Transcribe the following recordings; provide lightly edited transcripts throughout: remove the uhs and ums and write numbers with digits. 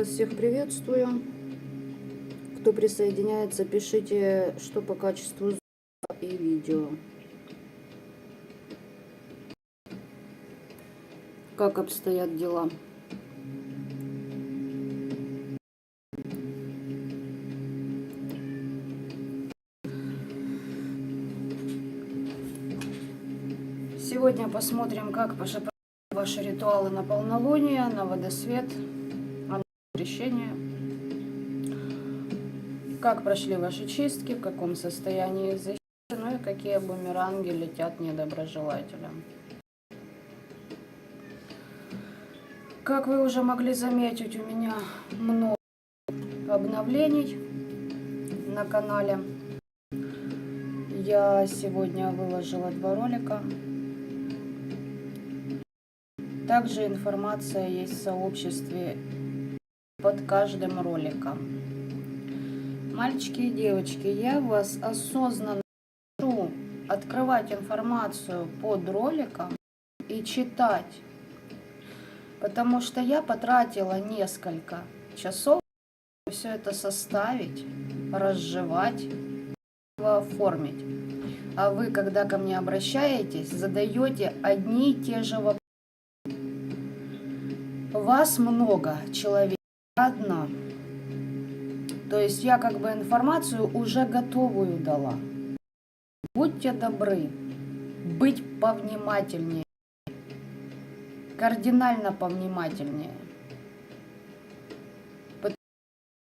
Всех приветствую. Кто присоединяется, пишите, что по качеству звука и видео. Как обстоят дела? Сегодня посмотрим, как пошли ваши ритуалы на полнолуние, на водосвет, на крещение. Как прошли ваши чистки, в каком состоянии защиты, ну и какие бумеранги летят недоброжелателям. Как вы уже могли заметить, у меня много обновлений на канале. Я сегодня выложила 2 ролика. Также информация есть в сообществе под каждым роликом. Мальчики и девочки, я вас осознанно прошу открывать информацию под роликом и читать, потому что я потратила несколько часов, чтобы все это составить, разжевать, оформить. А вы, когда ко мне обращаетесь, задаете одни и те же вопросы. Вас много, человек одна. То есть я как бы информацию уже готовую дала. Будьте добры, быть повнимательнее, кардинально повнимательнее.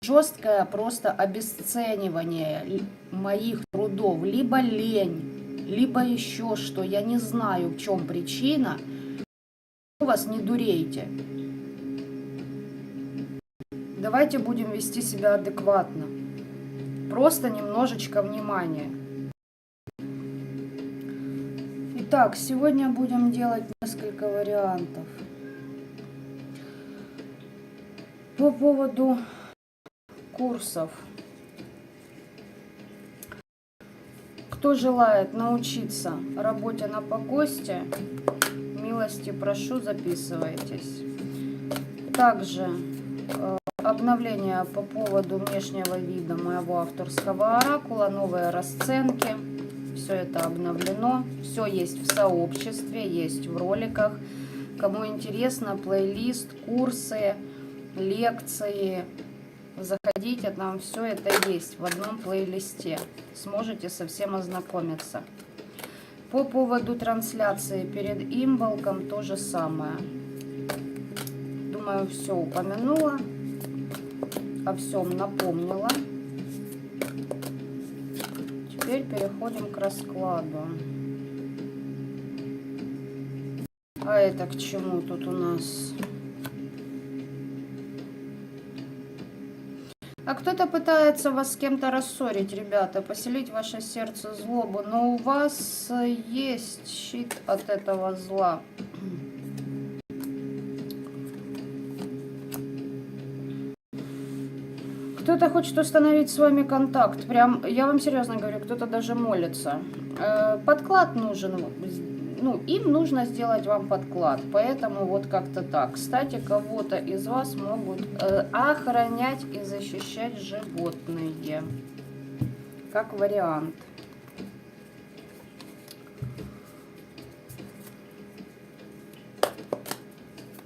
Жесткое просто обесценивание моих трудов, либо лень, либо еще что, я не знаю, в чем причина. Вас не дурейте. Давайте будем вести себя адекватно. Просто немножечко внимания. Итак, сегодня будем делать несколько вариантов. По поводу курсов. Кто желает научиться работе на покосте, милости прошу, записывайтесь. Также обновление по поводу внешнего вида моего авторского оракула, новые расценки, все это обновлено, все есть в сообществе, есть в роликах. Кому интересно, плейлист, курсы, лекции, заходите, там все это есть в одном плейлисте, сможете со всем ознакомиться. По поводу трансляции перед имболком то же самое. Думаю, все упомянула. О всем напомнила. Теперь переходим к раскладу. А это к чему тут у нас? А кто-то пытается вас с кем-то рассорить, ребята, поселить в ваше сердце злобу, но у вас есть щит от этого зла. Кто-то хочет установить с вами контакт. Прям, я вам серьезно говорю, кто-то даже молится. Подклад нужен. Ну, им нужно сделать вам подклад. Поэтому вот как-то так. Кстати, кого-то из вас могут охранять и защищать животные. Как вариант.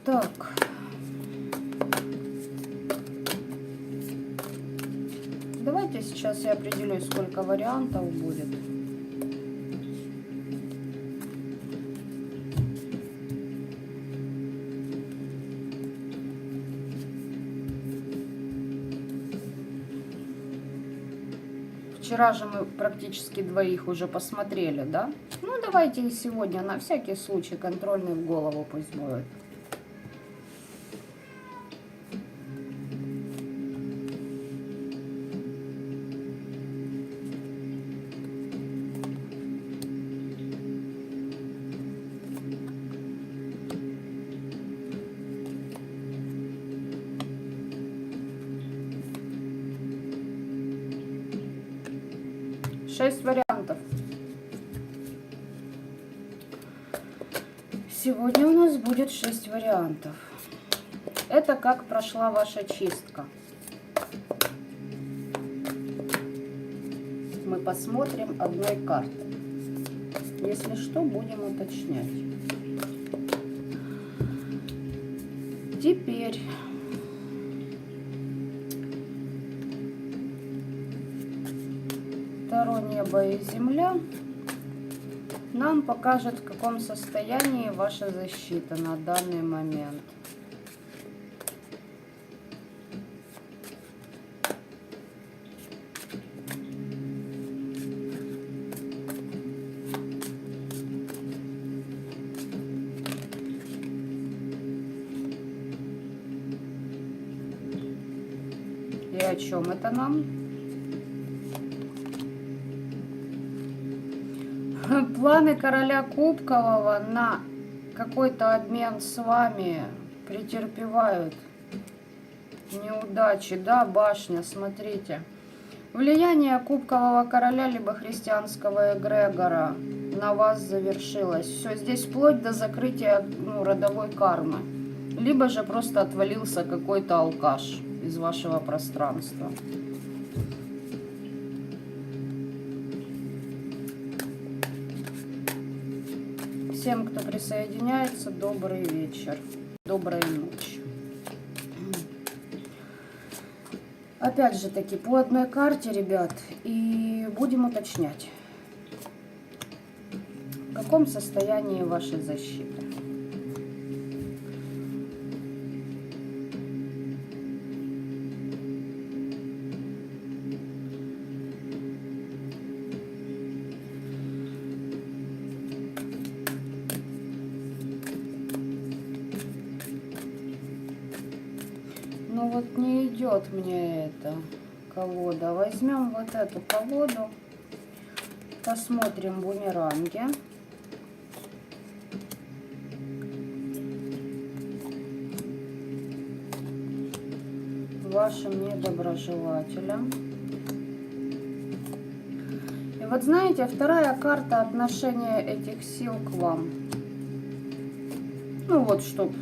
Так. Давайте сейчас я определюсь, сколько вариантов будет. Вчера же мы практически двоих уже посмотрели, да? Ну, давайте и сегодня на всякий случай контрольный в голову пусть будет. Шесть вариантов. Сегодня у нас будет 6 вариантов. Это как прошла ваша чистка. Мы посмотрим одной картой. Если что, будем уточнять. Теперь Таро «Небо и земля» нам покажет, в каком состоянии ваша защита на данный момент. И о чем это нам? Планы короля Кубкового на какой-то обмен с вами претерпевают неудачи. Да, башня, смотрите. Влияние Кубкового короля либо христианского эгрегора на вас завершилось. Все, здесь вплоть до закрытия родовой кармы. Либо же просто отвалился какой-то алкаш из вашего пространства. Всем, кто присоединяется, добрый вечер, доброй ночи. Опять же таки, по одной карте, ребят, и будем уточнять, в каком состоянии ваша защита. Ну вот не идет мне эта колода. Возьмем вот эту колоду, посмотрим бумеранги. Вашим недоброжелателям. И вот знаете, вторая карта отношения этих сил к вам. Ну вот, чтоб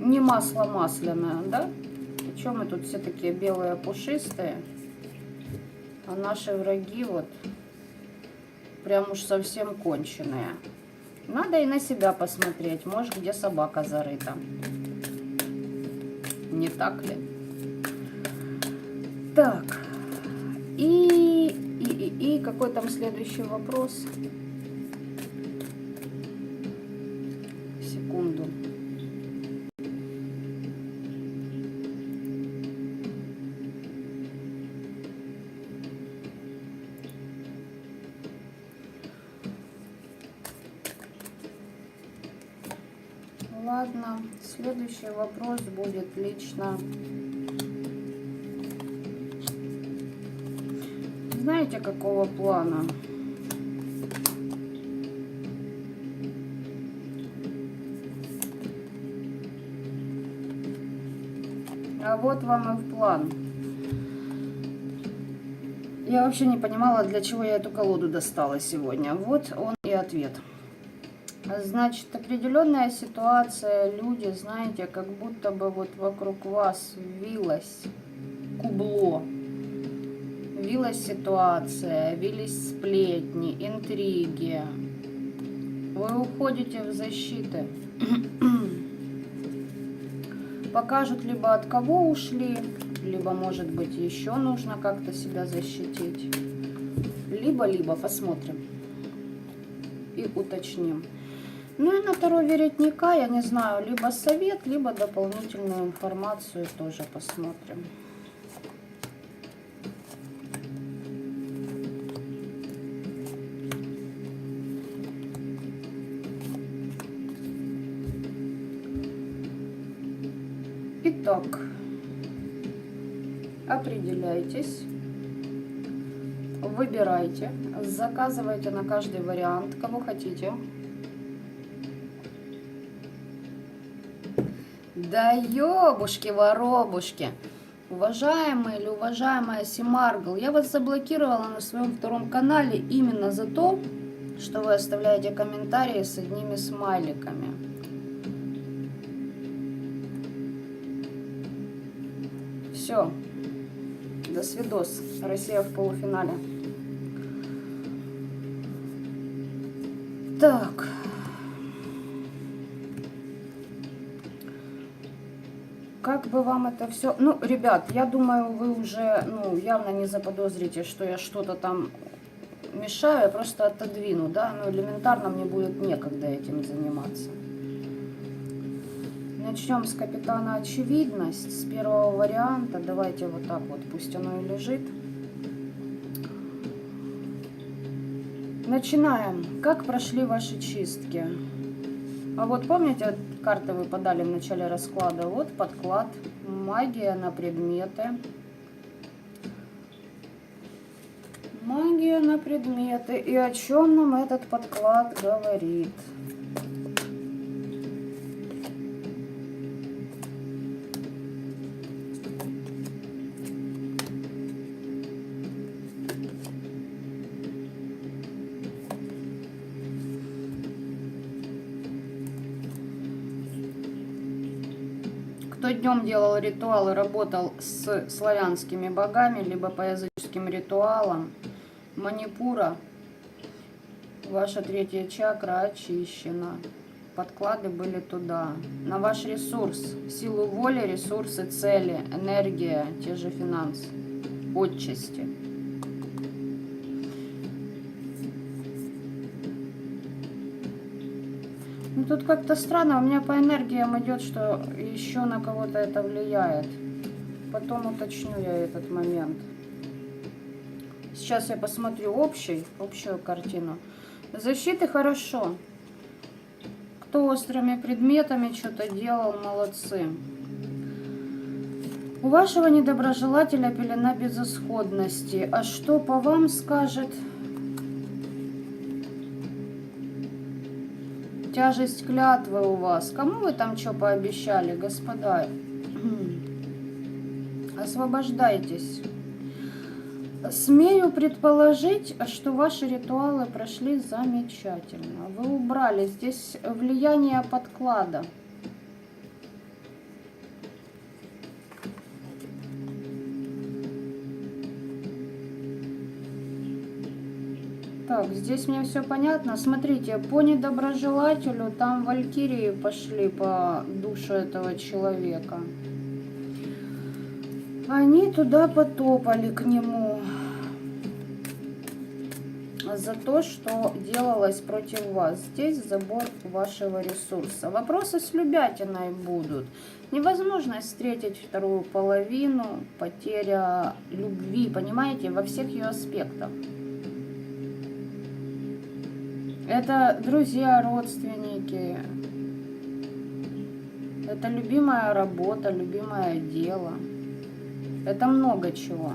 не масло масляное, да? Причем мы тут все такие белые, пушистые, а наши враги вот прям уж совсем конченые. Надо и на себя посмотреть, может, где собака зарыта. Не так ли? Так, и какой там следующий вопрос? Секунду. Ладно, следующий вопрос будет лично. Знаете, какого плана? А вот вам и в план. Я вообще не понимала, для чего я эту колоду достала сегодня. Вот он и ответ. Значит, определенная ситуация, люди, знаете, как будто бы вот вокруг вас вилось кубло. Вилась ситуация, вились сплетни, интриги. Вы уходите в защиты. Покажут, либо от кого ушли, либо, может быть, еще нужно как-то себя защитить. Либо посмотрим и уточним. Ну и на Таро веретника, я не знаю, либо совет, либо дополнительную информацию тоже посмотрим. Итак, определяйтесь, выбирайте, заказывайте на каждый вариант, кого хотите. Да ёбушки-воробушки! Уважаемый или уважаемая Симаргл, я вас заблокировала на своем втором канале именно за то, что вы оставляете комментарии с одними смайликами. Все. До свидос. Россия в полуфинале. Так. Как бы вам это все... Ну, ребят, я думаю, вы уже, ну, явно не заподозрите, что я что-то там мешаю. Я просто отодвину, да? Ну, элементарно мне будет некогда этим заниматься. Начнем с капитана очевидность, с первого варианта. Давайте вот так вот, пусть оно и лежит. Начинаем. Как прошли ваши чистки? А вот помните, карты вы подали в начале расклада? Вот подклад, магия на предметы. Магия на предметы. И о чем нам этот подклад говорит? Кто днем делал ритуалы, работал с славянскими богами, либо по языческим ритуалам, манипура, ваша третья чакра очищена. Подклады были туда. На ваш ресурс, силу воли, ресурсы, цели, энергия, те же финансы, отчасти. Ну, тут как-то странно, у меня по энергиям идет, что еще на кого-то это влияет. Потом уточню я этот момент. Сейчас я посмотрю общую картину. Защиты хорошо. Кто острыми предметами что-то делал, молодцы. У вашего недоброжелателя пелена безысходности. А что по вам скажет? Тяжесть клятвы у вас. Кому вы там что пообещали, господа? Освобождайтесь. Смею предположить, что ваши ритуалы прошли замечательно. Вы убрали здесь влияние подклада. Так, здесь мне все понятно. Смотрите, по недоброжелателю там валькирии пошли по душу этого человека. Они туда потопали к нему за то, что делалось против вас. Здесь забор вашего ресурса. Вопросы с любятиной будут. Невозможность встретить вторую половину, потеря любви, понимаете, во всех ее аспектах. Это друзья, родственники. Это любимая работа, любимое дело. Это много чего.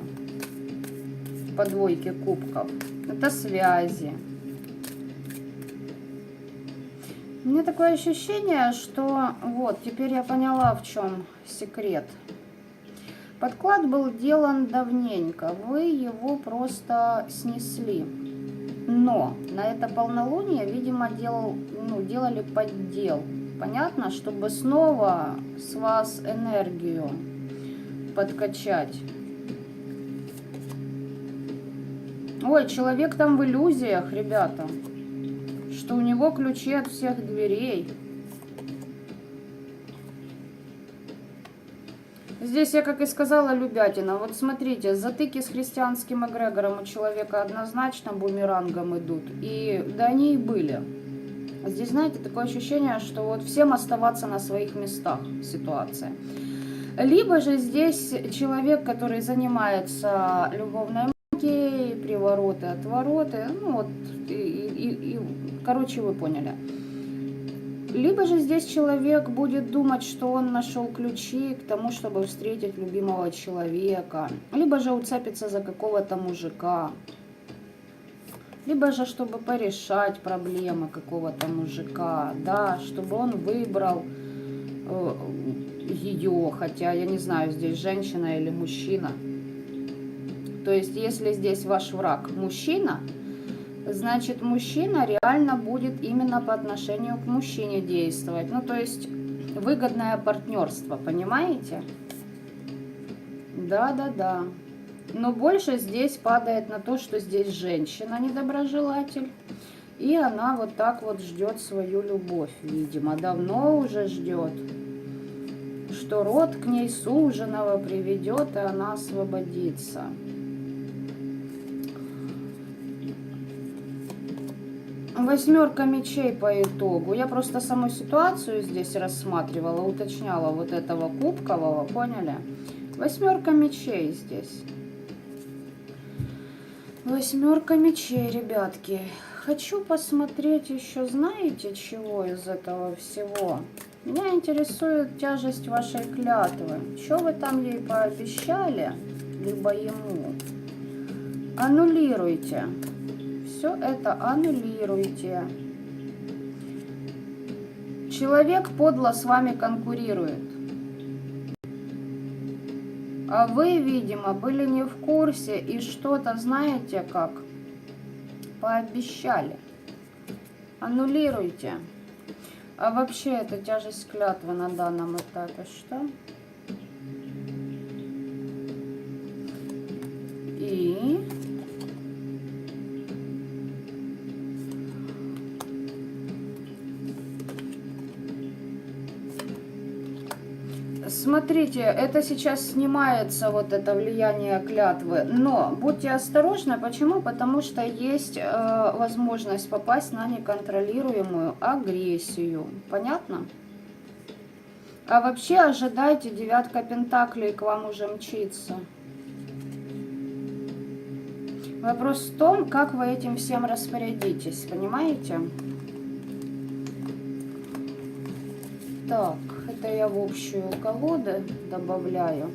По двойке кубков. Это связи. У меня такое ощущение, что вот, теперь я поняла, в чем секрет. Подклад был делан давненько. Вы его просто снесли. Но на это полнолуние, видимо, делали поддел. Понятно, чтобы снова с вас энергию подкачать. Ой, человек там в иллюзиях, ребята. Что у него ключи от всех дверей. Здесь я, как и сказала, любятина. Вот смотрите, затыки с христианским эгрегором у человека однозначно бумерангом идут. И да, они и были. Здесь, знаете, такое ощущение, что вот всем оставаться на своих местах ситуация. Либо же здесь человек, который занимается любовной магией, привороты, отвороты. Ну вот, короче, вы поняли. Либо же здесь человек будет думать, что он нашел ключи к тому, чтобы встретить любимого человека. Либо же уцепиться за какого-то мужика. Либо же, чтобы порешать проблемы какого-то мужика. Да, чтобы он выбрал ее. Хотя, я не знаю, здесь женщина или мужчина. То есть, если здесь ваш враг мужчина, значит, мужчина реально будет именно по отношению к мужчине действовать. Ну, то есть, выгодное партнерство, понимаете? Да-да-да. Но больше здесь падает на то, что здесь женщина недоброжелатель. И она вот так вот ждет свою любовь, видимо. Давно уже ждет, что род к ней суженого приведет, и она освободится. Восьмерка мечей по итогу. Я просто саму ситуацию здесь рассматривала, уточняла вот этого кубкового, поняли? Восьмерка мечей здесь. Восьмерка мечей, ребятки. Хочу посмотреть еще, знаете, чего из этого всего? Меня интересует тяжесть вашей клятвы. Что вы там ей пообещали, либо ему? Аннулируйте. Все это аннулируйте. Человек подло с вами конкурирует. А вы, видимо, были не в курсе и что-то, знаете как, пообещали. Аннулируйте. А вообще, это тяжесть клятвы на данном этапе, что? И... Смотрите, это сейчас снимается, вот это влияние клятвы, но будьте осторожны, почему? Потому что есть возможность попасть на неконтролируемую агрессию, понятно? А вообще ожидайте, девятка пентаклей к вам уже мчится. Вопрос в том, как вы этим всем распорядитесь, понимаете? Так, это я в общую колоду добавляю.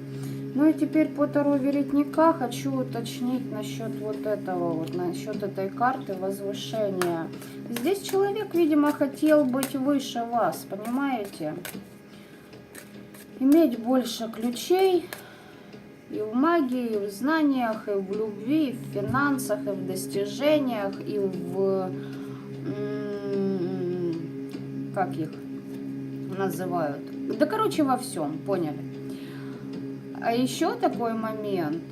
Ну и теперь по Таро Веретника хочу уточнить насчет вот этого, вот насчет этой карты возвышения. Здесь человек, видимо, хотел быть выше вас, понимаете? Иметь больше ключей и в магии, и в знаниях, и в любви, и в финансах, и в достижениях, и в... Как их называют? Да, короче, во всем, поняли. А еще такой момент,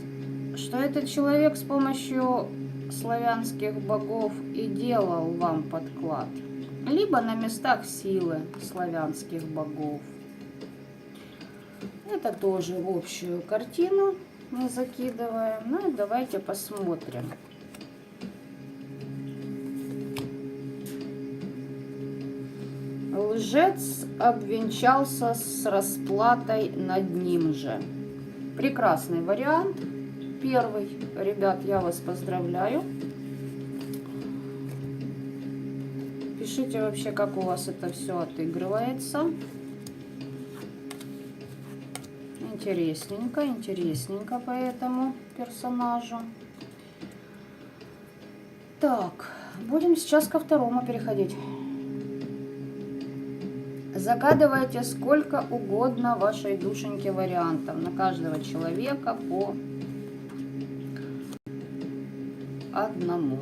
что этот человек с помощью славянских богов и делал вам подклад. Либо на местах силы славянских богов. Это тоже в общую картину мы закидываем. Ну и давайте посмотрим. Лжец обвенчался с расплатой над ним же. Прекрасный вариант. Первый. Ребят, я вас поздравляю. Пишите вообще, как у вас это все отыгрывается. Интересненько, интересненько по этому персонажу. Так, будем сейчас ко второму переходить. Загадывайте сколько угодно вашей душеньке вариантов. На каждого человека по одному.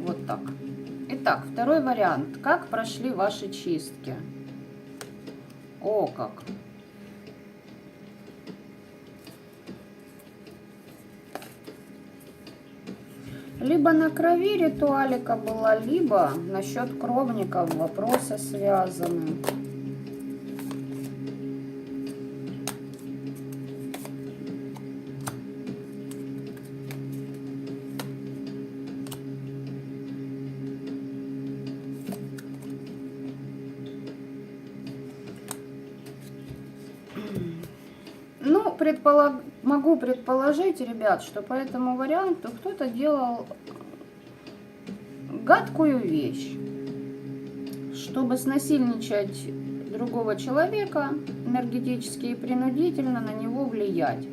Вот так. Итак, второй вариант. Как прошли ваши чистки? О, как! Либо на крови ритуалика была, либо насчет кровников вопросы связаны. Ну, могу предположить, ребят, что по этому варианту кто-то делал гадкую вещь, чтобы снасильничать другого человека энергетически и принудительно на него влиять.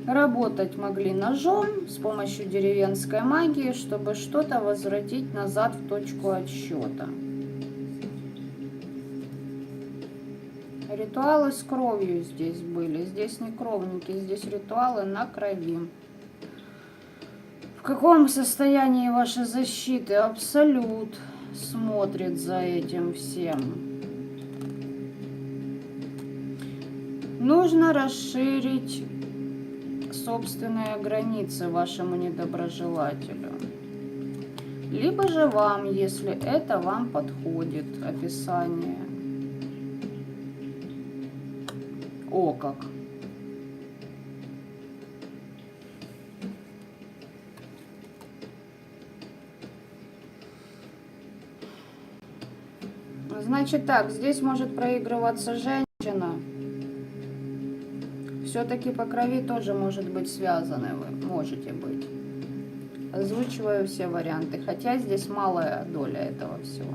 Работать могли ножом с помощью деревенской магии, чтобы что-то возвратить назад в точку отсчета. Ритуалы с кровью здесь были. Здесь не кровники, здесь ритуалы на крови. В каком состоянии ваши защиты? Абсолют. смотрит за этим всем? Нужно расширить собственные границы вашему недоброжелателю. Либо же вам, если это вам подходит, описание. О, как! Значит так, здесь может проигрываться женщина. Все-таки по крови тоже может быть связаны вы, можете быть. Озвучиваю все варианты, хотя здесь малая доля этого всего.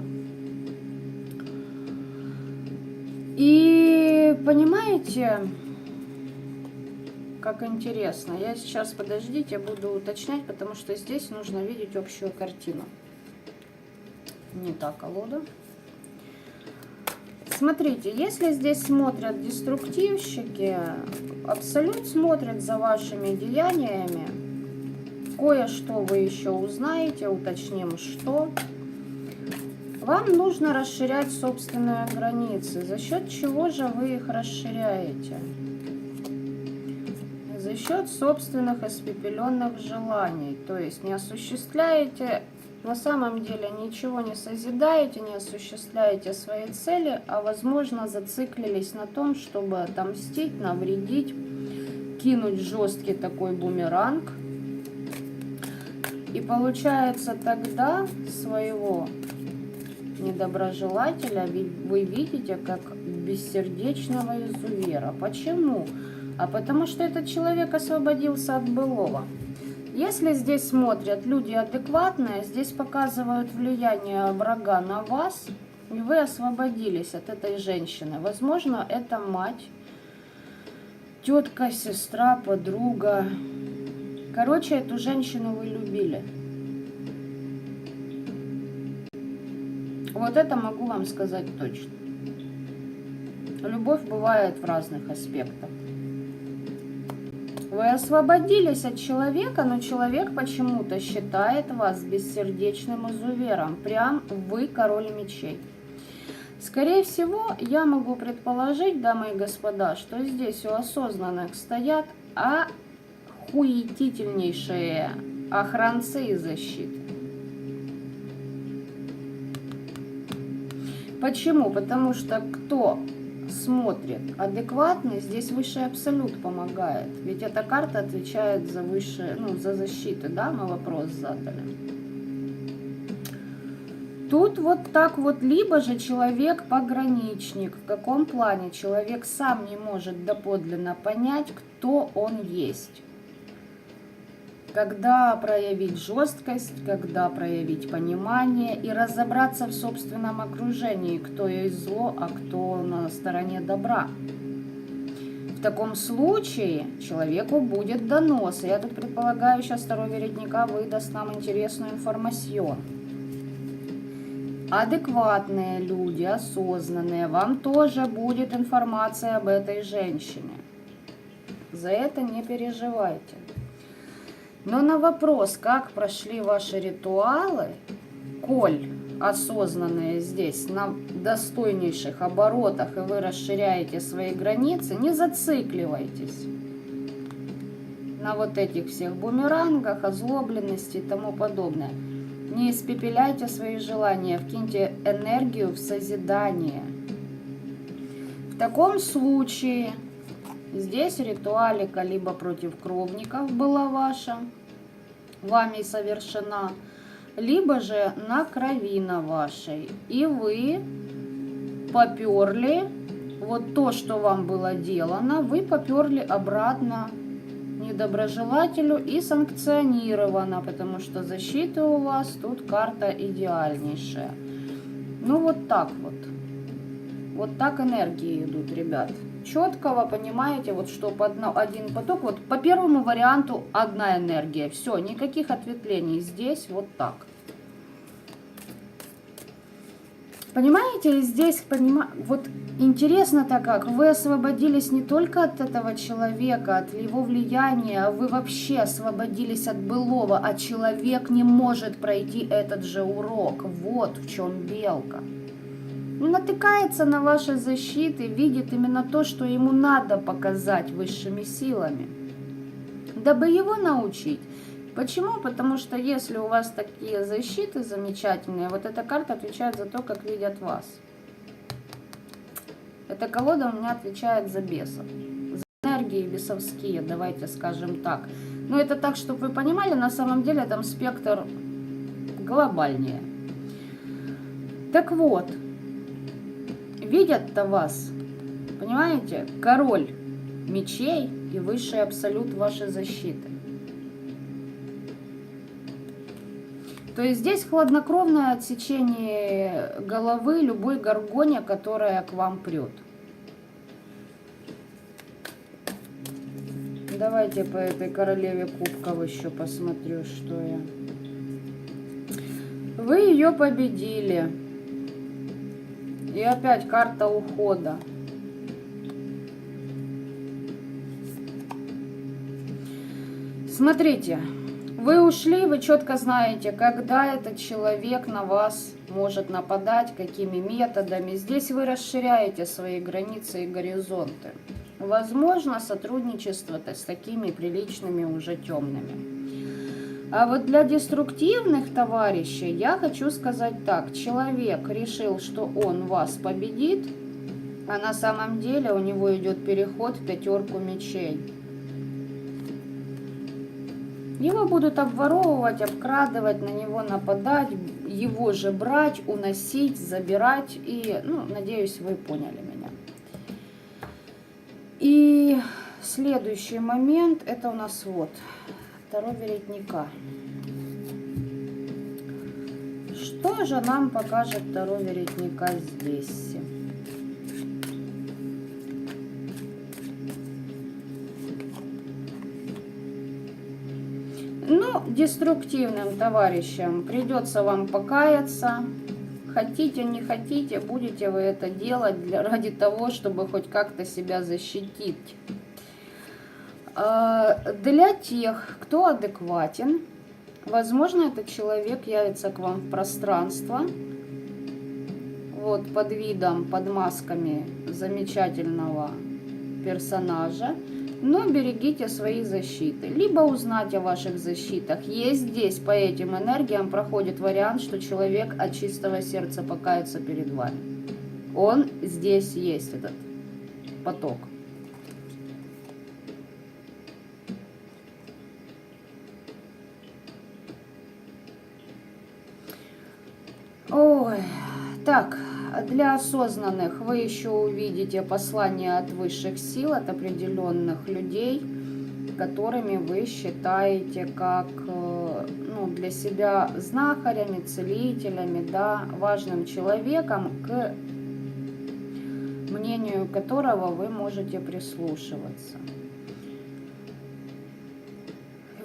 И понимаете, как интересно. Я сейчас, подождите, буду уточнять, потому что здесь нужно видеть общую картину. Не та колода. Смотрите, если здесь смотрят деструктивщики, Абсолют смотрит за вашими деяниями. Кое-что вы еще узнаете, уточним, что. Вам нужно расширять собственные границы. За счет чего же вы их расширяете? За счет собственных испепеленных желаний. То есть не осуществляете, на самом деле ничего не созидаете, не осуществляете свои цели, а возможно зациклились на том, чтобы отомстить, навредить, кинуть жесткий такой бумеранг. И получается тогда своего недоброжелателя вы видите как бессердечного изувера. Почему? А потому что этот человек освободился от былого. Если здесь смотрят люди адекватные, здесь показывают влияние врага на вас, и вы освободились от этой женщины. Возможно, это мать, тетка, сестра, подруга. Короче, эту женщину вы любили. Вот это могу вам сказать точно. Любовь бывает в разных аспектах. Вы освободились от человека, но человек почему-то считает вас бессердечным изувером. Прям вы король мечей. Скорее всего, я могу предположить, дамы и господа, что здесь у осознанных стоят охуетительнейшие охранцы и защиты. Почему? Потому что кто смотрит адекватно, здесь высший абсолют помогает. Ведь эта карта отвечает за высшее, за защиту, да, мы вопрос задали. Тут вот так вот, либо же человек-пограничник. В каком плане? Человек сам не может доподлинно понять, кто он есть. Когда проявить жесткость, когда проявить понимание и разобраться в собственном окружении, кто есть зло, а кто на стороне добра. В таком случае человеку будет донос. Я тут предполагаю, сейчас второй веретника выдаст нам интересную информацию. Адекватные люди, осознанные, вам тоже будет информация об этой женщине. За это не переживайте. Но на вопрос, как прошли ваши ритуалы, коль осознанные здесь на достойнейших оборотах, и вы расширяете свои границы, не зацикливайтесь на вот этих всех бумерангах, озлобленности и тому подобное. Не испепеляйте свои желания, вкиньте энергию в созидание. В таком случае здесь ритуалика либо против кровников была ваша, вами совершена, либо же на крови на вашей. И вы поперли, вот то, что вам было делано, вы поперли обратно недоброжелателю и санкционировано, потому что защита у вас тут карта идеальнейшая. Ну вот так вот. Вот так энергии идут, ребят. Четкого, понимаете, вот что один поток. Вот по первому варианту одна энергия. Все, никаких ответвлений. Здесь вот так. Понимаете, здесь вот Интересно-то как, вы освободились не только от этого человека, от его влияния, а вы вообще освободились от былого, а человек не может пройти этот же урок. Вот в чем белка. Он натыкается на ваши защиты, видит именно то, что ему надо показать высшими силами, дабы его научить. Почему? Потому что если у вас такие защиты замечательные, вот эта карта отвечает за то, как видят вас. Эта колода у меня отвечает за бесов. За энергии бесовские, давайте скажем так. Но это так, чтобы вы понимали, на самом деле там спектр глобальнее. Так вот, видят-то вас, понимаете, король мечей и высший абсолют вашей защиты. То есть здесь хладнокровное отсечение головы любой горгоне, которая к вам прет. Давайте по этой королеве кубков еще посмотрю, что я. Вы ее победили. И опять карта ухода. Смотрите. Вы ушли, вы четко знаете, когда этот человек на вас может нападать, какими методами. Здесь вы расширяете свои границы и горизонты. Возможно, сотрудничество с такими приличными уже темными. А вот для деструктивных товарищей я хочу сказать так. Человек решил, что он вас победит, а на самом деле у него идет переход в пятерку мечей. Его будут обворовывать, обкрадывать, на него нападать, его же брать, уносить, забирать. И, ну, надеюсь, вы поняли меня. И следующий момент, это у нас вот, Таро Веретника. Что же нам покажет Таро Веретника здесь? Ну, деструктивным товарищам придется вам покаяться. Хотите, не хотите, будете вы это делать ради того, чтобы хоть как-то себя защитить. Для тех, кто адекватен, возможно, этот человек явится к вам в пространство. Вот под видом, под масками замечательного персонажа. Но берегите свои защиты. Либо узнать о ваших защитах. Есть здесь, по этим энергиям, проходит вариант, что человек от чистого сердца покается перед вами. Он здесь есть, этот поток. Ой, так. Для осознанных вы еще увидите послание от высших сил, от определенных людей, которыми вы считаете как, ну, для себя знахарями, целителями, да, важным человеком, к мнению которого вы можете прислушиваться.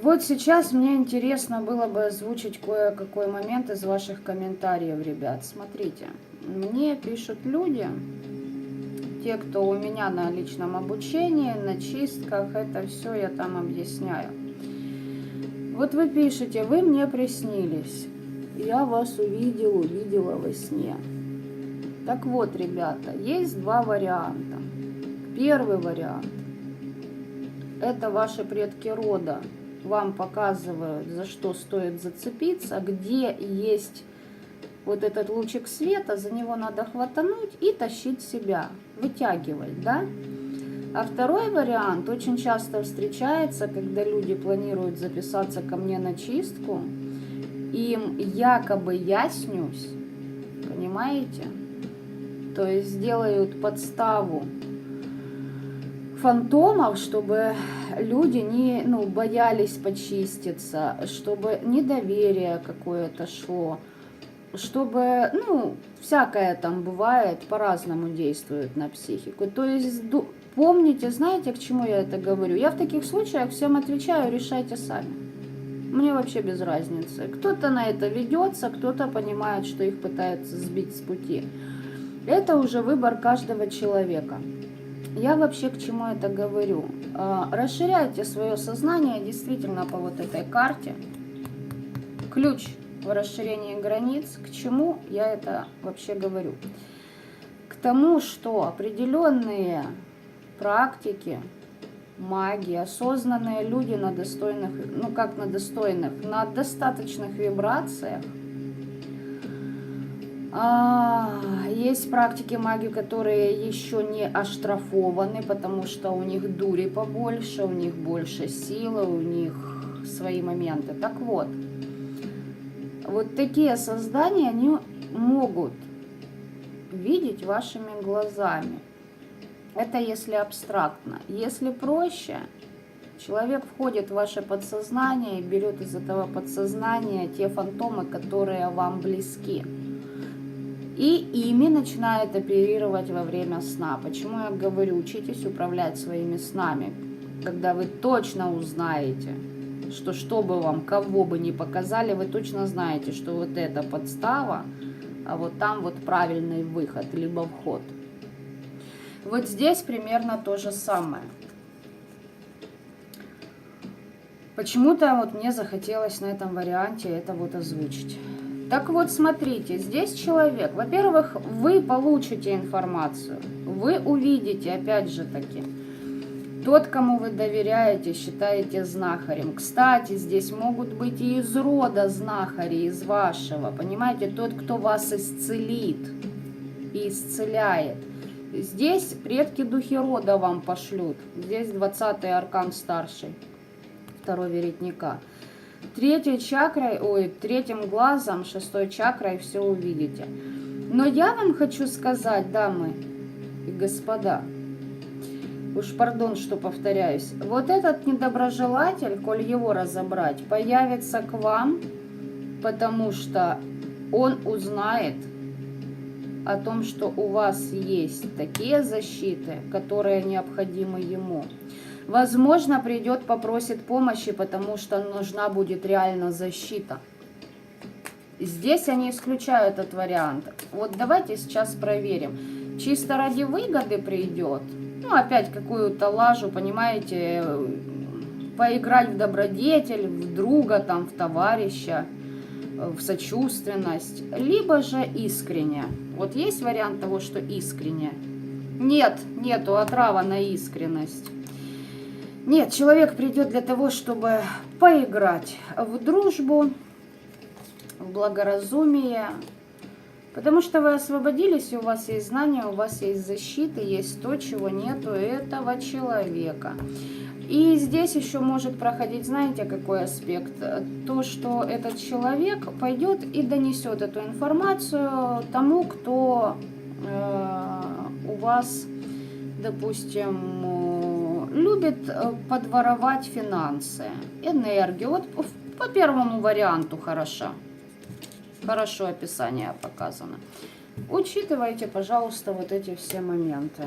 Вот сейчас мне интересно было бы озвучить кое-какой момент из ваших комментариев, ребят. Смотрите. Мне пишут люди, те, кто у меня на личном обучении, на чистках, это все я там объясняю. Вот вы пишете, вы мне приснились, я вас увидела во сне. Так вот, ребята, есть два варианта. Первый вариант, это ваши предки рода вам показывают, за что стоит зацепиться, где есть вот этот лучик света, за него надо хватануть и тащить себя, вытягивать, да? А второй вариант очень часто встречается, когда люди планируют записаться ко мне на чистку, им якобы я снюсь, понимаете? То есть делают подставу фантомов, чтобы люди не, ну, боялись почиститься, чтобы недоверие какое-то шло, чтобы, ну, всякое там бывает, по-разному действует на психику. То есть помните, знаете, к чему я это говорю? Я в таких случаях всем отвечаю, решайте сами. Мне вообще без разницы. Кто-то на это ведется, кто-то понимает, что их пытаются сбить с пути. Это уже выбор каждого человека. Я вообще к чему это говорю? Расширяйте свое сознание действительно по вот этой карте. Ключ в расширении границ. К чему я это вообще говорю? К тому, что определенные практики, маги, осознанные люди на достойных, ну как на достойных, на достаточных вибрациях. Есть практики маги, которые еще не оштрафованы, потому что у них дури побольше, у них больше силы, у них свои моменты. Так вот, вот такие создания, они могут видеть вашими глазами. Это если абстрактно. Если проще, человек входит в ваше подсознание и берет из этого подсознания те фантомы, которые вам близки. И ими начинает оперировать во время сна. Почему я говорю, учитесь управлять своими снами, когда вы точно узнаете, что бы вам, кого бы ни показали, вы точно знаете, что вот это подстава, а вот там вот правильный выход, либо вход. Вот здесь примерно то же самое. Почему-то вот мне захотелось на этом варианте это вот озвучить. Так вот, смотрите, здесь человек, во-первых, вы получите информацию, вы увидите, опять же таки, тот, кому вы доверяете, считаете знахарем. Кстати, здесь могут быть и из рода знахари, из вашего, понимаете, тот, кто вас исцелит и исцеляет. Здесь предки духи рода вам пошлют, здесь 20-й аркан старший, второй веретника. Третьей чакрой, третьим глазом, 6-й чакрой все увидите. Но я вам хочу сказать, дамы и господа, уж пардон, что повторяюсь, вот этот недоброжелатель, коль его разобрать, появится к вам, потому что он узнает о том, что у вас есть такие защиты, которые необходимы ему. Возможно, придет, попросит помощи, потому что нужна будет реально защита. Здесь они исключают этот вариант. Вот давайте сейчас проверим. Чисто ради выгоды придет. Ну, опять какую-то лажу, понимаете, поиграть в добродетель, в друга, там, в товарища, в сочувственность. Либо же искренне. Вот есть вариант того, что искренне? Нет, нету отрава на искренность. Нет, человек придет для того, чтобы поиграть в дружбу, в благоразумие, потому что вы освободились, и у вас есть знания, у вас есть защита, есть то, чего нету этого человека. И здесь еще может проходить, знаете, какой аспект? То, что этот человек пойдет и донесет эту информацию тому, кто у вас, допустим, любит подворовать финансы, энергию. Вот по первому варианту хорошо описание показано. Учитывайте, пожалуйста, вот эти все моменты.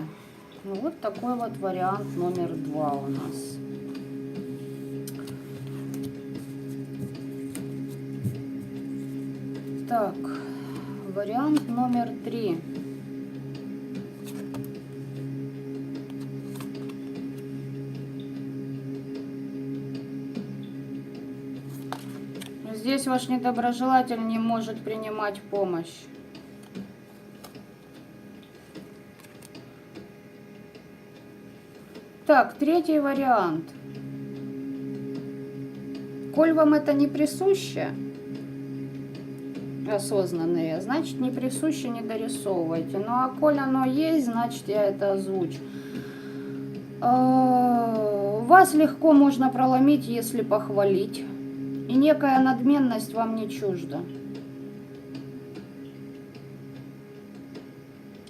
Ну, вот такой вот вариант номер 2 у нас. Так, вариант номер 3. Здесь ваш недоброжелатель не может принимать помощь. Так, третий вариант. Коль вам это не присуще, осознанные, значит не присуще, не дорисовывайте. Ну а коль оно есть, значит я это озвучу. Вас легко можно проломить, если похвалить. И некая надменность вам не чужда.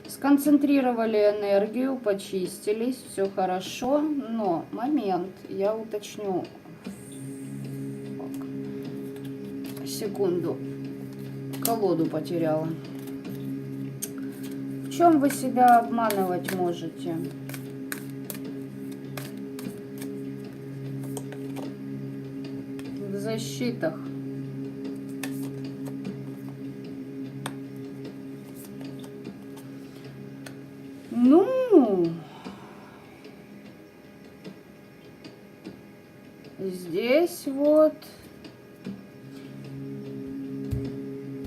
Сконцентрировали энергию, почистились, все хорошо, но момент, я уточню. Секунду, колоду потеряла. В чем вы себя обманывать можете? В защитах. Ну, здесь вот.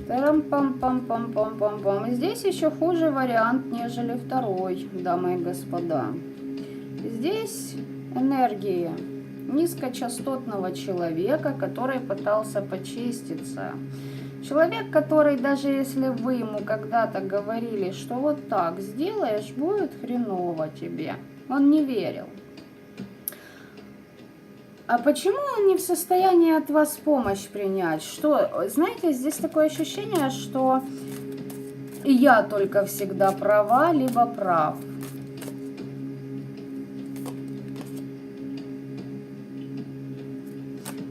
Тарам-пам-пам-пам-пам-пам-пам. Здесь еще хуже вариант, нежели второй, дамы и господа. Здесь энергия низкочастотного человека, который пытался почиститься. Человек, который, даже если вы ему когда-то говорили, что вот так сделаешь, будет хреново тебе, он не верил. А почему он не в состоянии от вас помощь принять? Что, знаете, здесь такое ощущение, что я только всегда права, либо прав.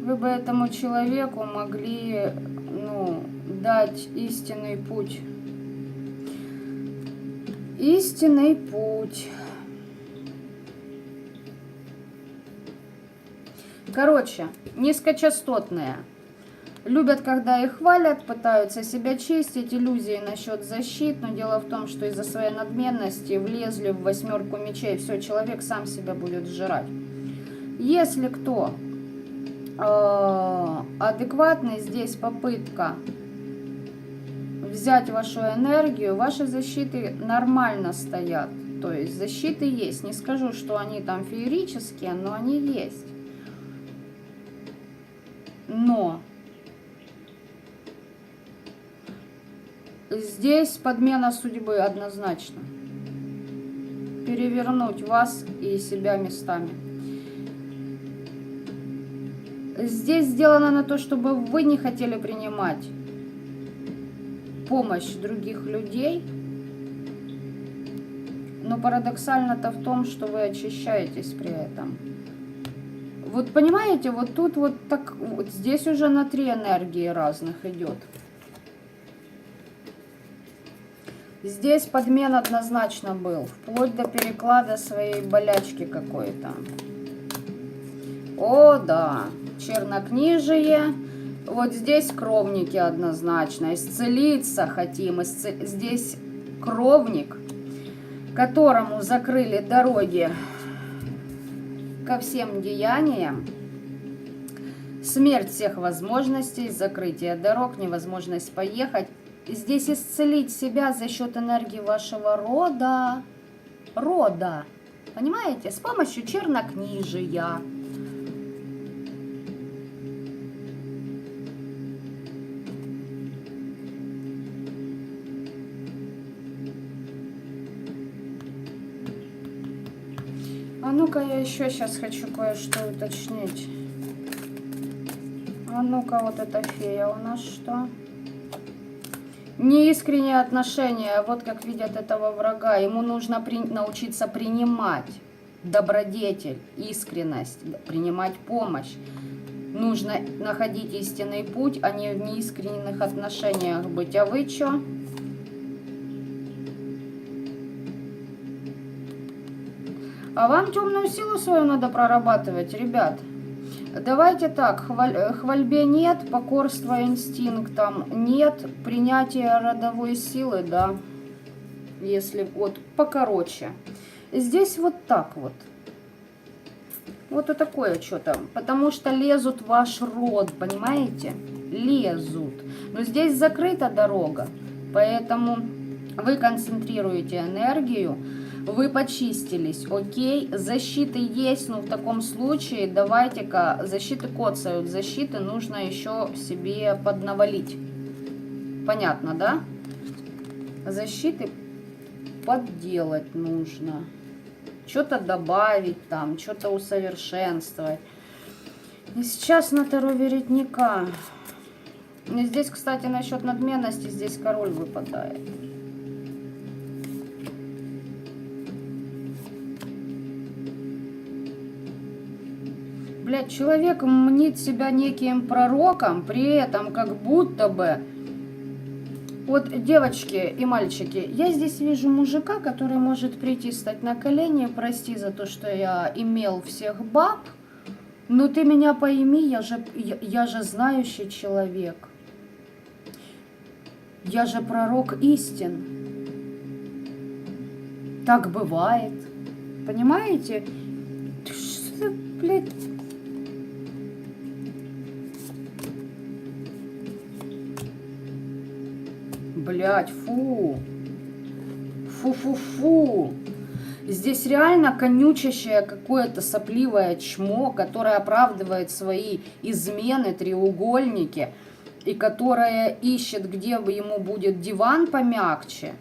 Вы бы этому человеку могли, ну, дать истинный путь. Истинный путь. Короче, низкочастотные. Любят, когда их хвалят, пытаются себя чистить, иллюзии насчет защит. Но дело в том, что из-за своей надменности влезли в 8 мечей. Все, человек сам себя будет сжирать. Если кто адекватный, здесь попытка взять вашу энергию, ваши защиты нормально стоят. То есть защиты есть. Не скажу, что они там феерические, но они есть. Но здесь подмена судьбы однозначно. Перевернуть вас и себя местами. Здесь сделано на то, чтобы вы не хотели принимать помощь других людей. Но парадоксально-то в том, что вы очищаетесь при этом. Вот понимаете, вот тут вот так, вот здесь уже на 3 энергии разных идет. Здесь подмен однозначно был, вплоть до переклада своей болячки какой-то. О, да, чернокнижие. Вот здесь кровники однозначно. Исцелиться хотим. Здесь кровник, которому закрыли дороги ко всем деяниям, смерть всех возможностей, закрытие дорог, невозможность поехать. Здесь исцелить себя за счет энергии вашего рода. Понимаете? С помощью чернокнижия. А ну-ка, я еще сейчас хочу кое-что уточнить. А ну-ка, вот эта фея у нас что? Неискреннее отношение. Вот как видят этого врага. Ему нужно научиться принимать добродетель, искренность, принимать помощь. Нужно находить истинный путь, а не в неискренних отношениях быть. А вы что? А вам темную силу свою надо прорабатывать, ребят. Давайте так, хвальбе нет, покорства инстинктам нет, принятия родовой силы, да, если вот покороче. Здесь вот так вот. Вот и такое что-то, потому что лезут в ваш род, понимаете? Лезут. Но здесь закрыта дорога, поэтому вы концентрируете энергию. Вы почистились, окей, защиты есть, но в таком случае давайте-ка, защиты коцают, защиты нужно еще себе поднавалить. Понятно, да? Защиты подделать нужно. Что-то добавить там, что-то усовершенствовать. И сейчас на Таро веретника. И здесь, кстати, насчет надменности, здесь король выпадает. Блядь, человек мнит себя неким пророком, при этом как будто бы... Вот, девочки и мальчики, я здесь вижу мужика, который может прийти, стать на колени, прости за то, что я имел всех баб, но ты меня пойми, я же знающий человек. Я же пророк истин. Так бывает. Понимаете? Что, блядь? Блядь, фу. Фу-фу-фу. Здесь реально конючащее какое-то сопливое чмо, которое оправдывает свои измены, треугольники, и которое ищет, где бы ему будет диван помягче.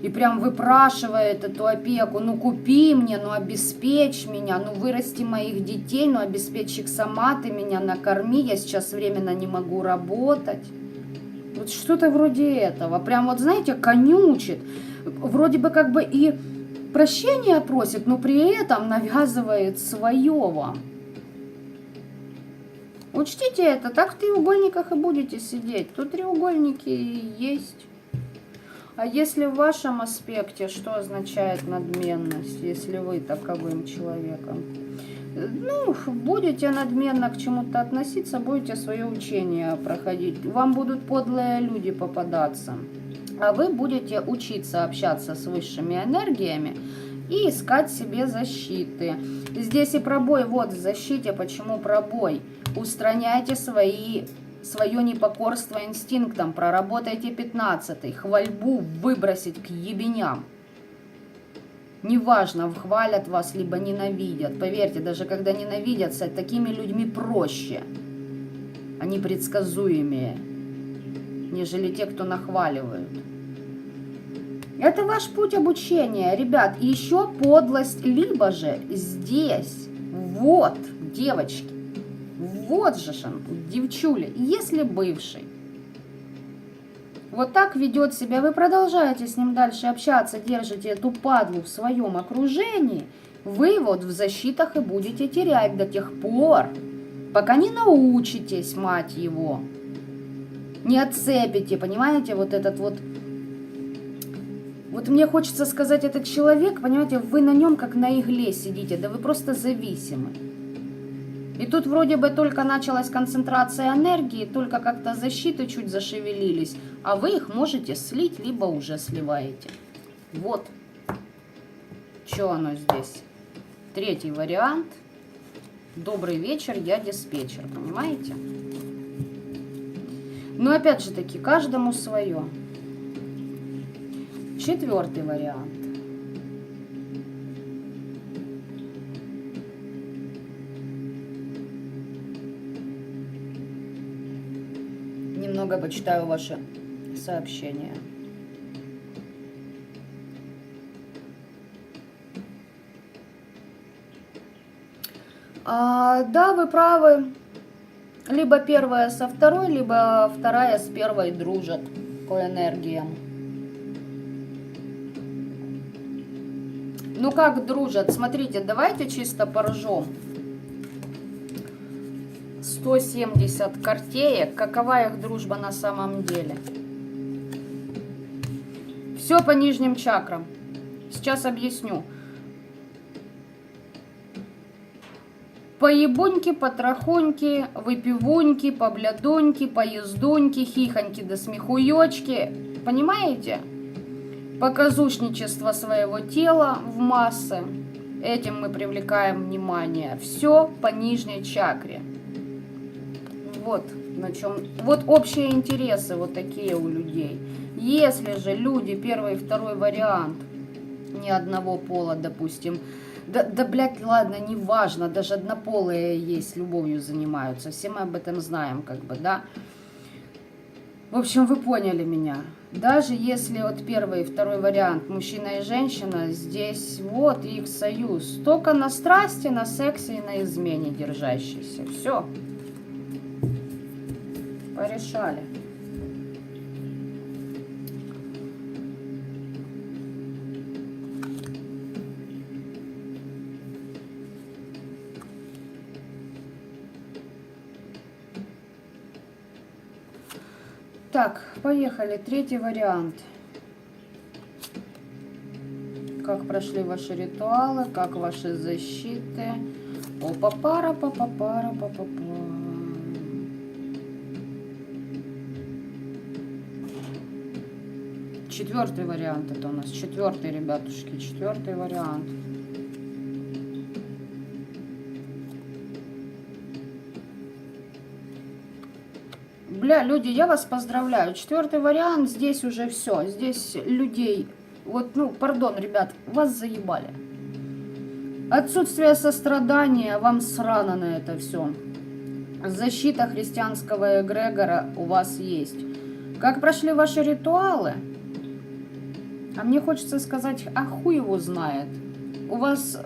И прям выпрашивает эту опеку: ну купи мне, ну обеспечь меня, ну вырасти моих детей, ну обеспечь их сама, ты меня накорми, я сейчас временно не могу работать. Вот что-то вроде этого. Прям вот, знаете, конючит. Вроде бы как бы и прощения просит, но при этом навязывает свое вам. Учтите это, так в треугольниках и будете сидеть. Тут треугольники есть. А если в вашем аспекте, что означает надменность, если вы таковым человеком? Ну, будете надменно к чему-то относиться, будете свое учение проходить. Вам будут подлые люди попадаться. А вы будете учиться общаться с высшими энергиями и искать себе защиты. Здесь и пробой, вот в защите, почему пробой. Устраняйте свое непокорство инстинктам, проработайте 15-й, хвальбу выбросить к ебеням. Неважно, хвалят вас, либо ненавидят. Поверьте, даже когда ненавидят, с такими людьми проще. Они предсказуемее, нежели те, кто нахваливают. Это ваш путь обучения, ребят. И еще подлость, либо же здесь, вот, девочки, вот же он, девчули, если бывший вот так ведет себя, вы продолжаете с ним дальше общаться, держите эту падлу в своем окружении, вы вот в защитах и будете терять до тех пор, пока не научитесь, мать его, не отцепите, понимаете, вот этот вот. Вот мне хочется сказать, этот человек, понимаете, вы на нем как на игле сидите, да вы просто зависимы. И тут вроде бы только началась концентрация энергии, только как-то защиты чуть зашевелились, а вы их можете слить, либо уже сливаете. Вот. Что оно здесь? Третий вариант. Добрый вечер, я диспетчер, понимаете? Но опять же таки, каждому свое. Четвертый вариант. Немного почитаю ваши сообщения. Да, вы правы. Либо первая со второй, либо вторая с первой дружат по энергиям. Ну как дружат? Смотрите, давайте чисто поржем. 170 картеек. Какова их дружба на самом деле? Все по нижним чакрам. Сейчас объясню. Поебуньки, потрахуньки, выпивуньки, поблядуньки, поездуньки, хихоньки да смехуёчки. Понимаете? Показушничество своего тела в массы. Этим мы привлекаем внимание. Все по нижней чакре. Вот на чем. Вот общие интересы вот такие у людей. Если же люди, первый и второй вариант, ни одного пола, допустим, да, блядь, ладно, неважно, даже однополые есть, любовью занимаются. Все мы об этом знаем, как бы, да. В общем, вы поняли меня. Даже если вот первый и второй вариант, мужчина и женщина, здесь вот их союз. Только на страсти, на сексе и на измене держащийся. Все. Порешали. Так, поехали. Третий вариант. Как прошли ваши ритуалы, как ваши защиты. Опа-пара, папа-пара, папа-пара. Четвертый вариант это у нас. Четвертый, ребятушки. Четвертый вариант. Бля, люди, я вас поздравляю. Четвертый вариант, здесь уже все. Здесь людей, вот, ну, пардон, ребят, вас заебали. Отсутствие сострадания, вам срано на это все. Защита христианского эгрегора у вас есть. Как прошли ваши ритуалы? А мне хочется сказать, а хуй его знает. У вас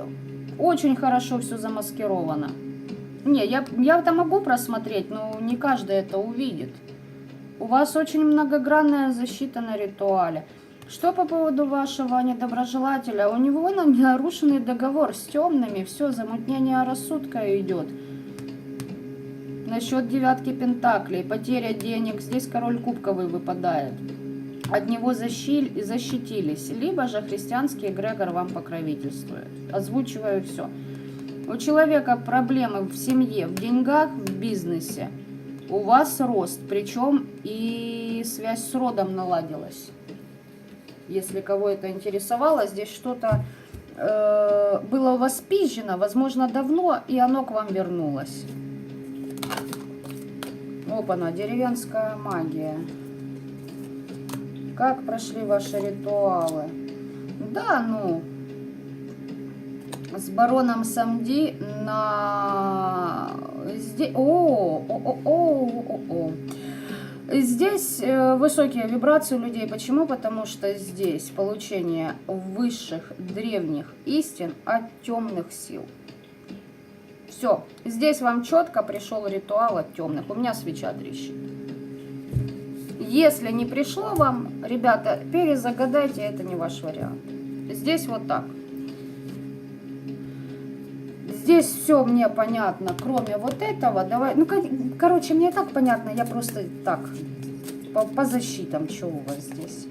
очень хорошо все замаскировано. Не, я это могу просмотреть, но не каждый это увидит. У вас очень многогранная защита на ритуале. Что по поводу вашего недоброжелателя? У него нарушенный договор с темными. Все, замутнение рассудка идет. Насчет девятки пентаклей. Потеря денег. Здесь король кубковый выпадает. От него защитились. Либо же христианский эгрегор вам покровительствует. Озвучиваю все. У человека проблемы в семье, в деньгах, в бизнесе. У вас рост. Причем и связь с родом наладилась. Если кого это интересовало, здесь что-то было у вас пизжено, возможно, давно, и оно к вам вернулось. Опа-на, деревенская магия. Как прошли ваши ритуалы? Да, ну, с бароном Самди на... Здесь... Здесь высокие вибрации у людей. Почему? Потому что здесь получение высших древних истин от темных сил. Все. Здесь вам четко пришел ритуал от темных. У меня свеча трещит. Если не пришло вам, ребята, перезагадайте, это не ваш вариант. Здесь вот так. Здесь все мне понятно, кроме вот этого. Давай, ну, короче, мне и так понятно, я просто так, по защитам, что у вас здесь.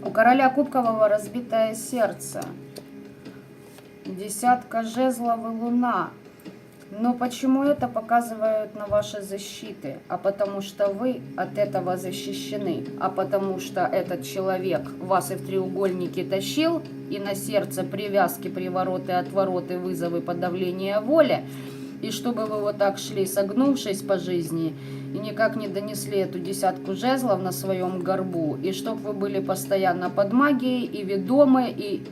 У короля кубкового разбитое сердце. Десятка жезлов и луна. Но почему это показывают на ваши защиты? А потому что вы от этого защищены. А потому что этот человек вас и в треугольнике тащил, и на сердце привязки, привороты, отвороты, вызовы, подавление воли. И чтобы вы вот так шли, согнувшись по жизни, и никак не донесли эту десятку жезлов на своем горбу, и чтобы вы были постоянно под магией, и ведомы, и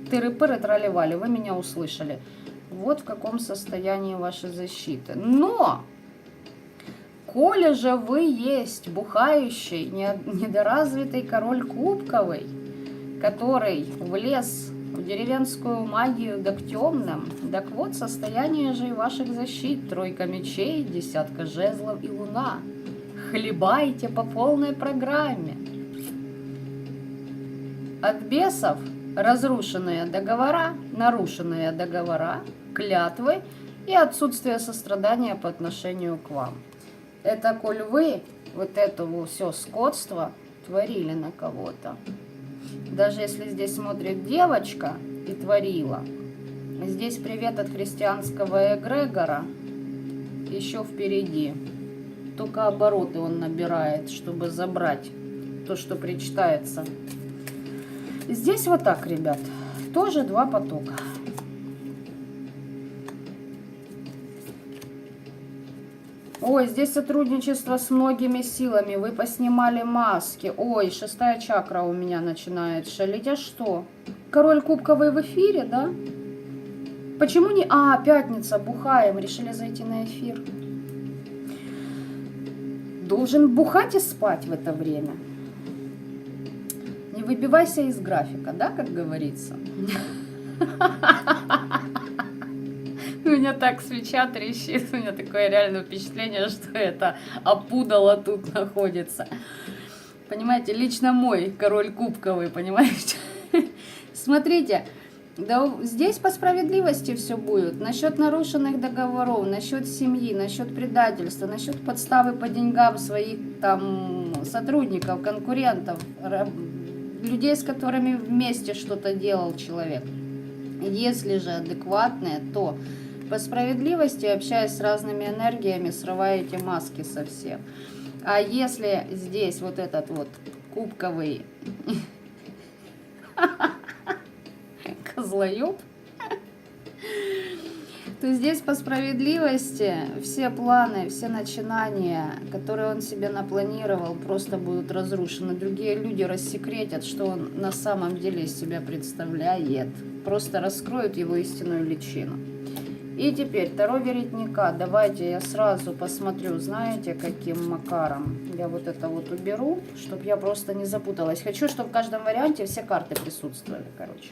тыры-пыры тролливали. Вы меня услышали. Вот в каком состоянии ваша защита. Но, коли же вы есть бухающий, недоразвитый король кубковый, который влез в деревенскую магию да к темным, так вот состояние же и ваших защит. Тройка мечей, десятка жезлов и луна. Хлебайте по полной программе. От бесов разрушенные договора, нарушенные договора, клятвы и отсутствие сострадания по отношению к вам. Это коль вы вот это все скотство творили на кого-то. Даже если здесь смотрит девочка и творила, здесь привет от христианского эгрегора еще впереди. Только обороты он набирает, чтобы забрать то, что причитается. Здесь вот так, ребят. Тоже два потока. Ой, здесь сотрудничество с многими силами. Вы поснимали маски. Ой, шестая чакра у меня начинает шалить. А что? Король кубковый в эфире, да? Почему не... А, пятница, бухаем. Решили зайти на эфир. Должен бухать и спать в это время. Не выбивайся из графика, да, как говорится? У меня так свеча трещит, у меня такое реальное впечатление, что это опудало тут находится. Понимаете, лично мой король кубковый, понимаете? Смотрите, да здесь по справедливости все будет. Насчет нарушенных договоров, насчет семьи, насчет предательства, насчет подставы по деньгам своих там сотрудников, конкурентов, людей, с которыми вместе что-то делал человек. Если же адекватные, то по справедливости, общаясь с разными энергиями, срываете маски совсем. А если здесь вот этот вот кубковый козлоеб, то здесь по справедливости все планы, все начинания, которые он себе напланировал, просто будут разрушены. Другие люди рассекретят, что он на самом деле из себя представляет. Просто раскроют его истинную личину. И теперь Таро Веретника. Давайте я сразу посмотрю, знаете, каким макаром. Я вот это вот уберу, чтобы я просто не запуталась. Хочу, чтобы в каждом варианте все карты присутствовали, короче.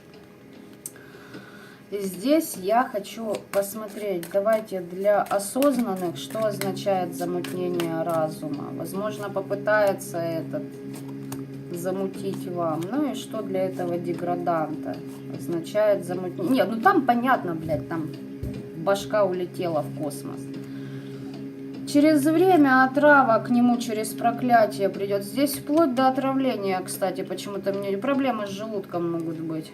И здесь я хочу посмотреть, давайте для осознанных, что означает замутнение разума. Возможно, попытается этот замутить вам. Ну и что для этого деграданта означает замутнение. Нет, ну там понятно, блядь, там башка улетела в космос. Через время отрава к нему через проклятие придет. Здесь вплоть до отравления, кстати, почему-то мне проблемы с желудком могут быть.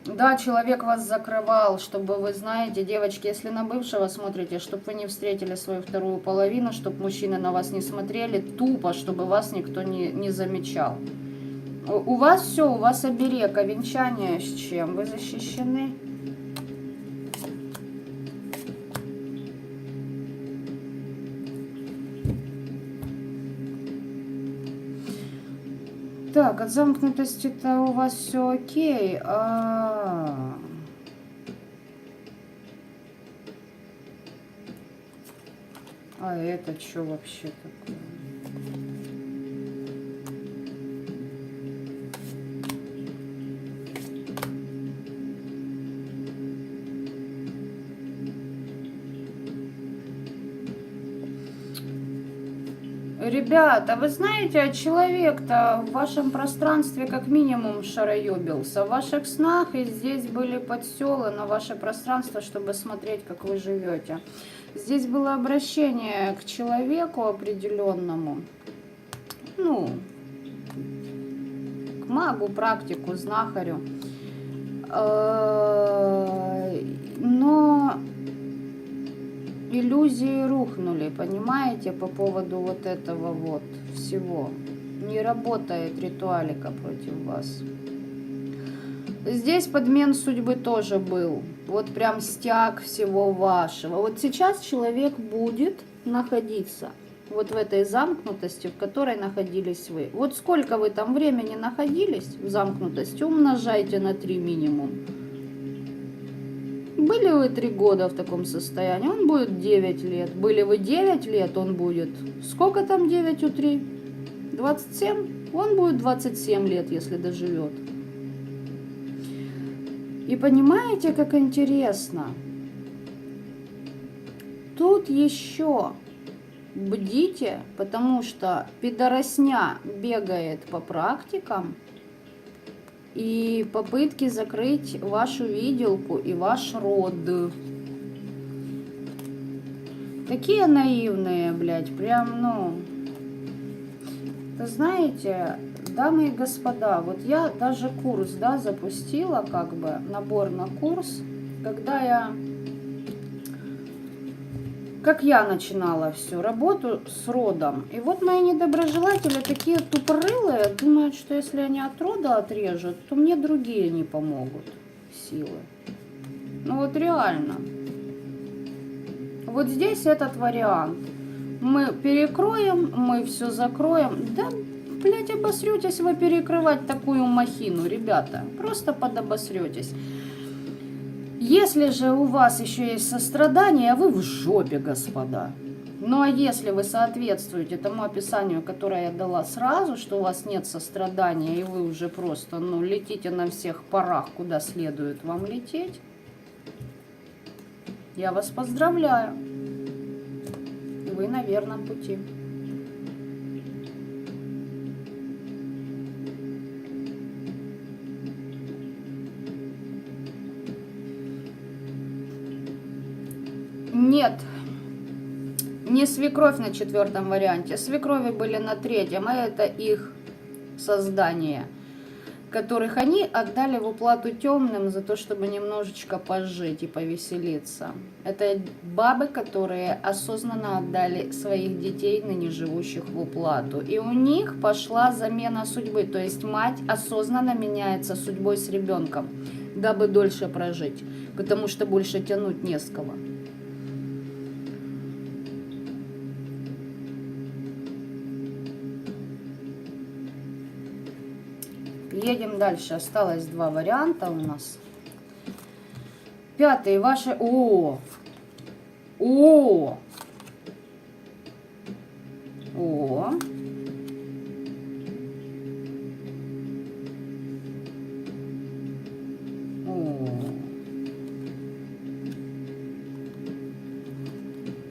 Да, человек вас закрывал, чтобы вы знаете, девочки, если на бывшего смотрите, чтобы вы не встретили свою вторую половину, чтобы мужчины на вас не смотрели, тупо, чтобы вас никто не замечал. У вас все, у вас оберег, а венчание с чем? Вы защищены? Так, от замкнутости-то у вас все окей. А это что вообще такое? Ребята, вы знаете, человек-то в вашем пространстве как минимум шароебился. В ваших снах и здесь были подселы на ваше пространство, чтобы смотреть, как вы живете. Здесь было обращение к человеку определенному, ну, к магу, практику, знахарю. Но иллюзии рухнули, понимаете, по поводу вот этого вот всего. Не работает ритуалика против вас. Здесь подмен судьбы тоже был. Вот прям стяг всего вашего. Вот сейчас человек будет находиться вот в этой замкнутости, в которой находились вы. Вот сколько вы там времени находились в замкнутости, умножайте на 3 минимум. Были вы 3 года в таком состоянии, он будет 9 лет. Были вы 9 лет, он будет... Сколько там 9 у 3? 27? Он будет 27 лет, если доживет. И понимаете, как интересно? Тут еще бдите, потому что пидоросня бегает по практикам. И попытки закрыть вашу виделку и ваш род. Такие наивные, блядь, прям, ну... Вы знаете, дамы и господа, вот я даже курс, да, запустила, как бы, набор на курс, когда я... Как я начинала всю работу с родом. И вот мои недоброжелатели такие тупорылые, думают, что если они от рода отрежут, то мне другие не помогут силы. Ну вот реально. Вот здесь этот вариант. Мы перекроем, мы все закроем. Да, блядь, обосретесь вы перекрывать такую махину, ребята. Просто подобосретесь. Если же у вас еще есть сострадание, вы в жопе, господа. Ну а если вы соответствуете тому описанию, которое я дала сразу, что у вас нет сострадания, и вы уже просто, ну, летите на всех парах, куда следует вам лететь, я вас поздравляю. Вы на верном пути. Нет, не свекровь на 4-м варианте. Свекрови были на 3-м, а это их создание. которых они отдали в уплату темным за то, чтобы немножечко пожить и повеселиться. Это бабы, которые осознанно отдали своих детей, ныне живущих, в уплату. И у них пошла замена судьбы, то есть мать осознанно меняется судьбой с ребенком, дабы дольше прожить, потому что больше тянуть не с кого. Едем дальше. Осталось 2 варианта у нас. 5-й. Ваши... О! О! О!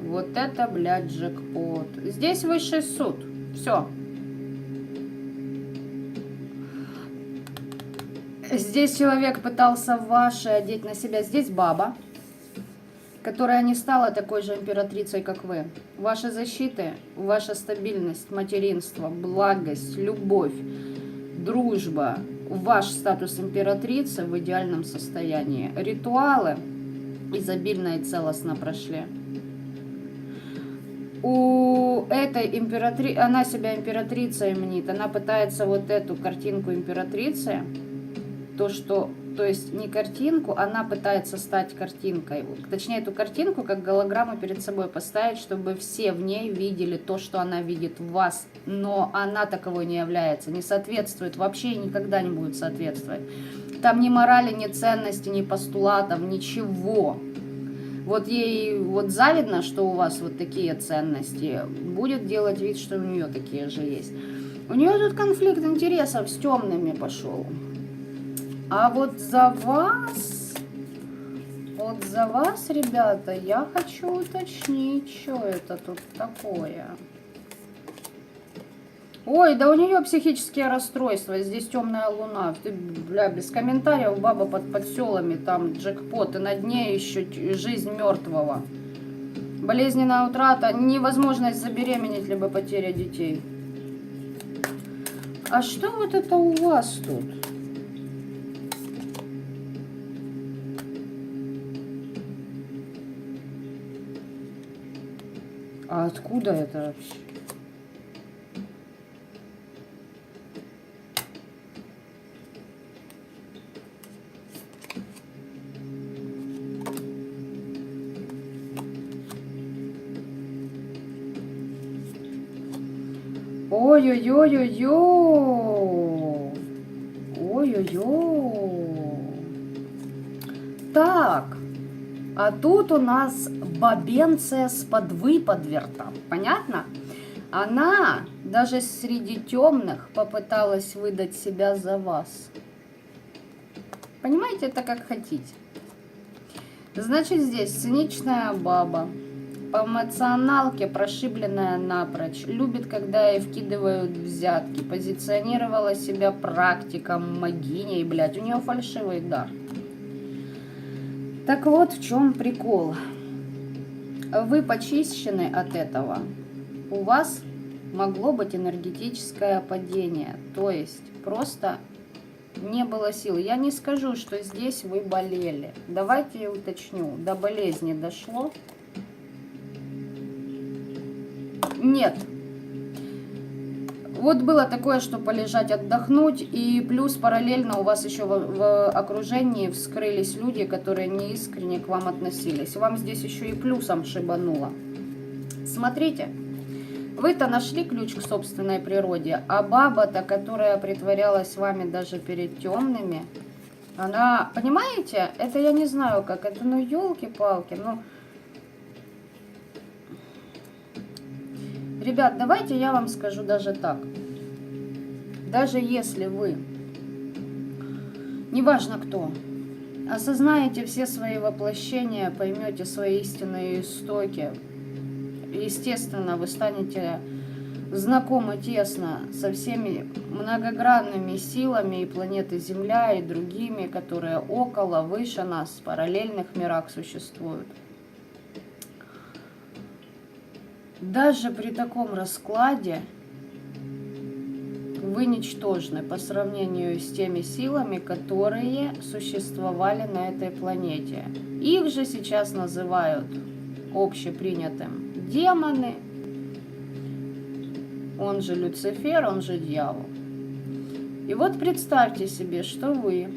Вот это, блядь, джекпот. Здесь высший суд. Все. Здесь человек пытался ваши одеть на себя. Здесь баба, которая не стала такой же императрицей, как вы. Ваши защиты, ваша стабильность, материнство, благость, любовь, дружба, ваш статус императрицы в идеальном состоянии. Ритуалы изобильно и целостно прошли. У этой императрицы, она себя императрицей мнит, она пытается вот эту картинку императрицы, то есть не картинку, она пытается стать картинкой. Точнее, эту картинку как голограмму перед собой поставить, чтобы все в ней видели то, что она видит в вас. Но она таковой не является, не соответствует, вообще никогда не будет соответствовать. Там ни морали, ни ценности, ни постулатов, ничего. Вот ей вот завидно, что у вас вот такие ценности. Будет делать вид, что у нее такие же есть. У нее тут конфликт интересов с темными пошел. А вот за вас, ребята, я хочу уточнить, что это тут такое. Ой, да у нее психические расстройства, здесь темная луна. Ты, бля, без комментариев, баба под селами, там джекпот, и на дне еще жизнь мертвого. Болезненная утрата, невозможность забеременеть, либо потеря детей. А что вот это у вас тут? А откуда это вообще? Ой-ой-ой-ой-ой. Ой-ой-ой. Так. А тут у нас бабенция с подвыподверта. Понятно? Она даже среди темных попыталась выдать себя за вас. Понимаете, это как хотите. Значит, здесь циничная баба. По эмоционалке прошибленная напрочь. Любит, когда ей вкидывают взятки. Позиционировала себя практиком, магиней, блядь. У нее фальшивый дар. Так вот, в чем прикол. Вы почищены от этого. У вас могло быть энергетическое падение. То есть просто не было сил. Я не скажу, что здесь вы болели. Давайте я уточню. До болезни дошло? Нет. Вот было такое, что полежать, отдохнуть, и плюс параллельно у вас еще в окружении вскрылись люди, которые неискренне к вам относились. Вам здесь еще и плюсом шибануло. Смотрите, вы-то нашли ключ к собственной природе, а баба-то, которая притворялась вами даже перед темными, она, понимаете, это я не знаю как, это ну елки-палки, ну... Ребят, давайте я вам скажу даже так. Даже если вы, неважно кто, осознаете все свои воплощения, поймете свои истинные истоки, естественно, вы станете знакомы тесно со всеми многогранными силами и планеты Земля, и другими, которые около, выше нас, в параллельных мирах существуют. Даже при таком раскладе вы ничтожны по сравнению с теми силами, которые существовали на этой планете. Их же сейчас называют общепринятым демоны, он же Люцифер, он же дьявол. И вот представьте себе, что вы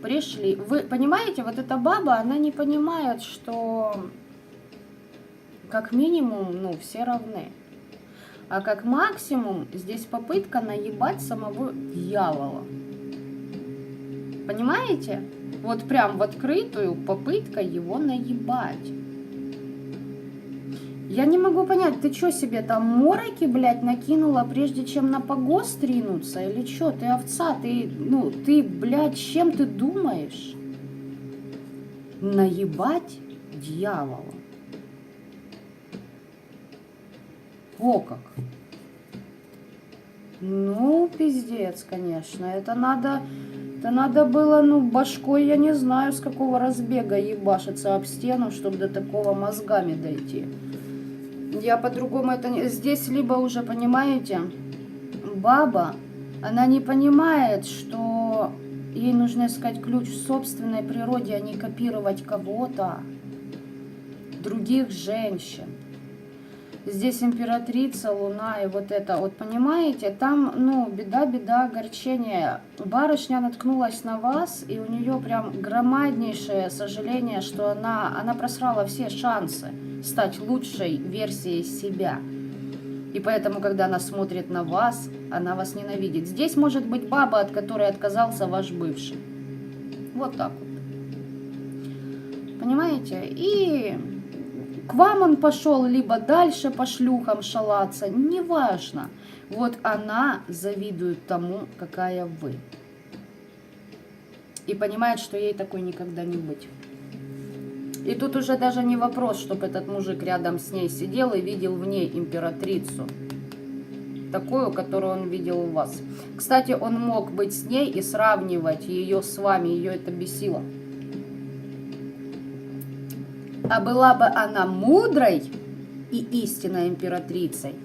пришли. Вы понимаете, вот эта баба, она не понимает, что как минимум, ну, все равны. А как максимум здесь попытка наебать самого дьявола. Понимаете? Вот прям в открытую попытка его наебать. Я не могу понять, ты что себе там мороки, блядь, накинула, прежде чем на погост ринуться? Или что? Ты овца, ты, ну, ты, блядь, чем ты думаешь? Наебать дьявола. О как! Ну, пиздец, конечно. Это надо было, ну, башкой, я не знаю, с какого разбега ебашиться об стену, чтобы до такого мозгами дойти. Я по-другому это не... Здесь либо уже, понимаете, баба, она не понимает, что ей нужно искать ключ в собственной природе, а не копировать кого-то, других женщин. Здесь императрица, луна и вот это, вот понимаете, там, ну, беда, огорчение. Барышня наткнулась на вас, и у нее прям громаднейшее сожаление, что она просрала все шансы стать лучшей версией себя. И поэтому, когда она смотрит на вас, она вас ненавидит. Здесь может быть баба, от которой отказался ваш бывший. Вот так вот. Понимаете? И... к вам он пошел, либо дальше по шлюхам шалаться, неважно. Вот она завидует тому, какая вы. И понимает, что ей такой никогда не быть. И тут уже даже не вопрос, чтобы этот мужик рядом с ней сидел и видел в ней императрицу. Такую, которую он видел у вас. Кстати, он мог быть с ней и сравнивать ее с вами, ее это бесило. А была бы она мудрой и истинной императрицей,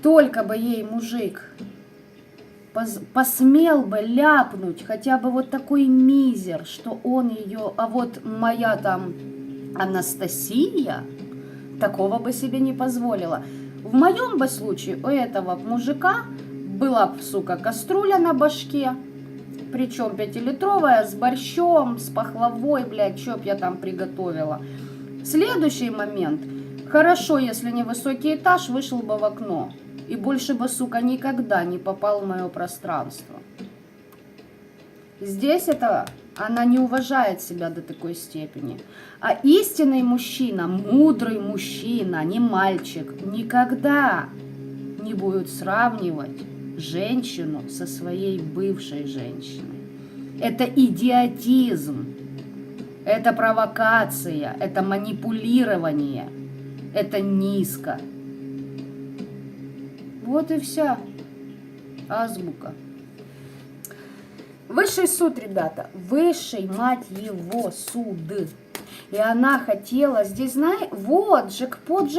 только бы ей мужик посмел бы ляпнуть хотя бы вот такой мизер, что он ее, а вот моя там Анастасия такого бы себе не позволила. В моем бы случае у этого мужика была бы, сука, кастрюля на башке, причем 5-литровая, с борщом, с пахлавой, блядь, что б я там приготовила. Следующий момент. Хорошо, если не высокий этаж, вышел бы в окно. И больше бы, сука, никогда не попал в мое пространство. Здесь это... Она не уважает себя до такой степени. А истинный мужчина, мудрый мужчина, не мальчик, никогда не будет сравнивать женщину со своей бывшей женщиной. Это идиотизм, это провокация, это манипулирование, это низко. Вот и вся азбука. Высший суд, ребята, высший, мать его, суд. И она хотела здесь, знаете, вот, джекпот,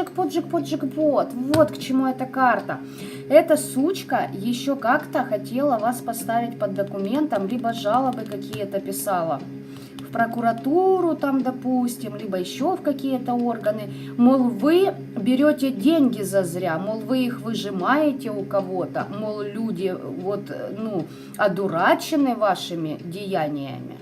вот к чему эта карта. Эта сучка еще как-то хотела вас поставить под документом, либо жалобы какие-то писала в прокуратуру там, допустим, либо еще в какие-то органы. Мол, вы берете деньги зазря, мол, вы их выжимаете у кого-то, мол, люди вот, ну, одурачены вашими деяниями.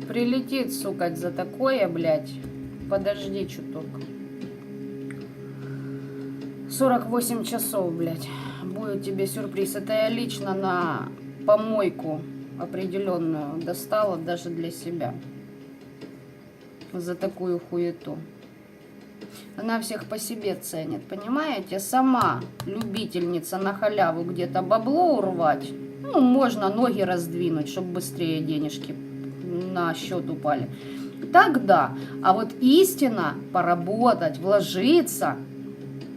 Прилетит, сука, за такое, блядь. Подожди чуток. 48 часов, блядь. Будет тебе сюрприз. Это я лично на помойку определенную достала даже для себя. За такую хуету. Она всех по себе ценит, понимаете? Сама любительница на халяву где-то бабло урвать. Ну, можно ноги раздвинуть, чтобы быстрее денежки на счет упали. Тогда. А вот истинно поработать, вложиться,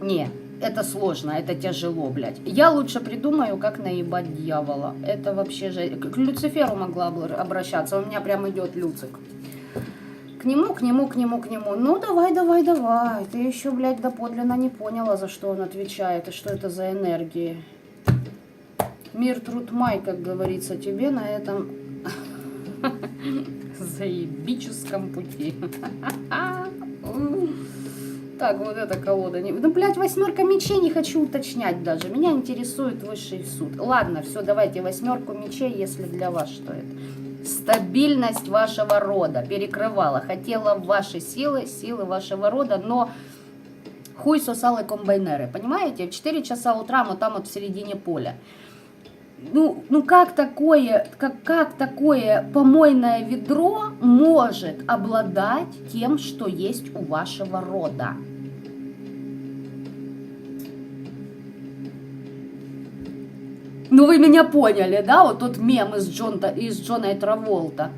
не, это сложно, это тяжело, блядь. Я лучше придумаю, как наебать дьявола. Это вообще же... К Люциферу могла обращаться, у меня прям идет Люцик. К нему. Ну, давай. Ты еще, блядь, доподлинно не поняла, за что он отвечает и что это за энергии. Мир, труд, май, как говорится, тебе на этом заебическом пути. Так, вот эта колода. Ну, блядь, 8 мечей не хочу уточнять даже. Меня интересует высший суд. Ладно, все, давайте 8 мечей, если для вас что это. Стабильность вашего рода перекрывала. Хотела ваши силы вашего рода, но хуй сосал и комбайнеры. Понимаете? В 4 часа утра мы там вот в середине поля. Ну как такое помойное ведро может обладать тем, что есть у вашего рода? Ну вы меня поняли, да? Вот тот мем из Джона Траволта.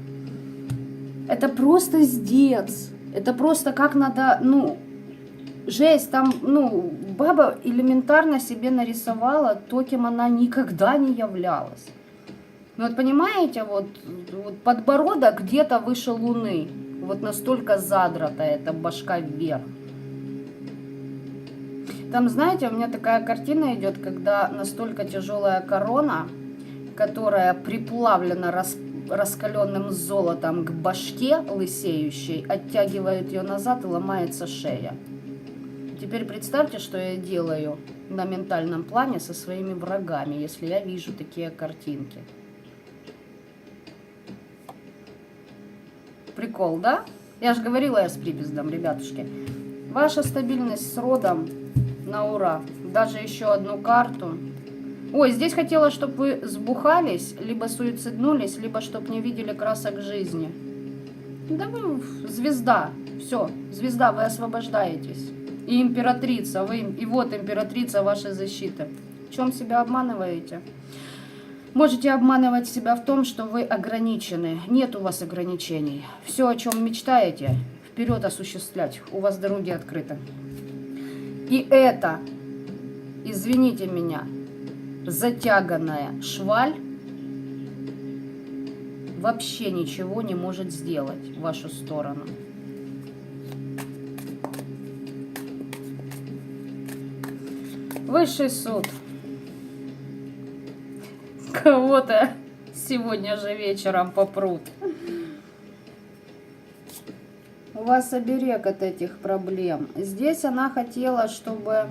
Это просто сдец. Это просто как надо, ну, жесть, там, ну, баба элементарно себе нарисовала то, кем она никогда не являлась. Ну вот понимаете, вот подбородок где-то выше луны. Вот настолько задрата эта башка вверх. Там, знаете, у меня такая картина идет, когда настолько тяжелая корона, которая приплавлена раскаленным золотом к башке лысеющей, оттягивает ее назад и ломается шея. Теперь представьте, что я делаю на ментальном плане со своими врагами, если я вижу такие картинки. Прикол, да? Я же говорила, я с припиздом, ребятушки. Ваша стабильность с родом на ура. Даже еще одну карту. Ой, здесь хотела, чтобы вы сбухались, либо суициднулись, либо чтобы не видели красок жизни. Да вы звезда. Все, звезда, вы освобождаетесь. И императрица, и вот императрица вашей защиты. В чем себя обманываете? Можете обманывать себя в том, что вы ограничены. Нет у вас ограничений. Все, о чем мечтаете, вперед осуществлять. У вас дороги открыты. И это, извините меня, затяганная шваль вообще ничего не может сделать в вашу сторону. Высший суд. Кого-то сегодня же вечером попрут. У вас оберег от этих проблем. Здесь она хотела, чтобы...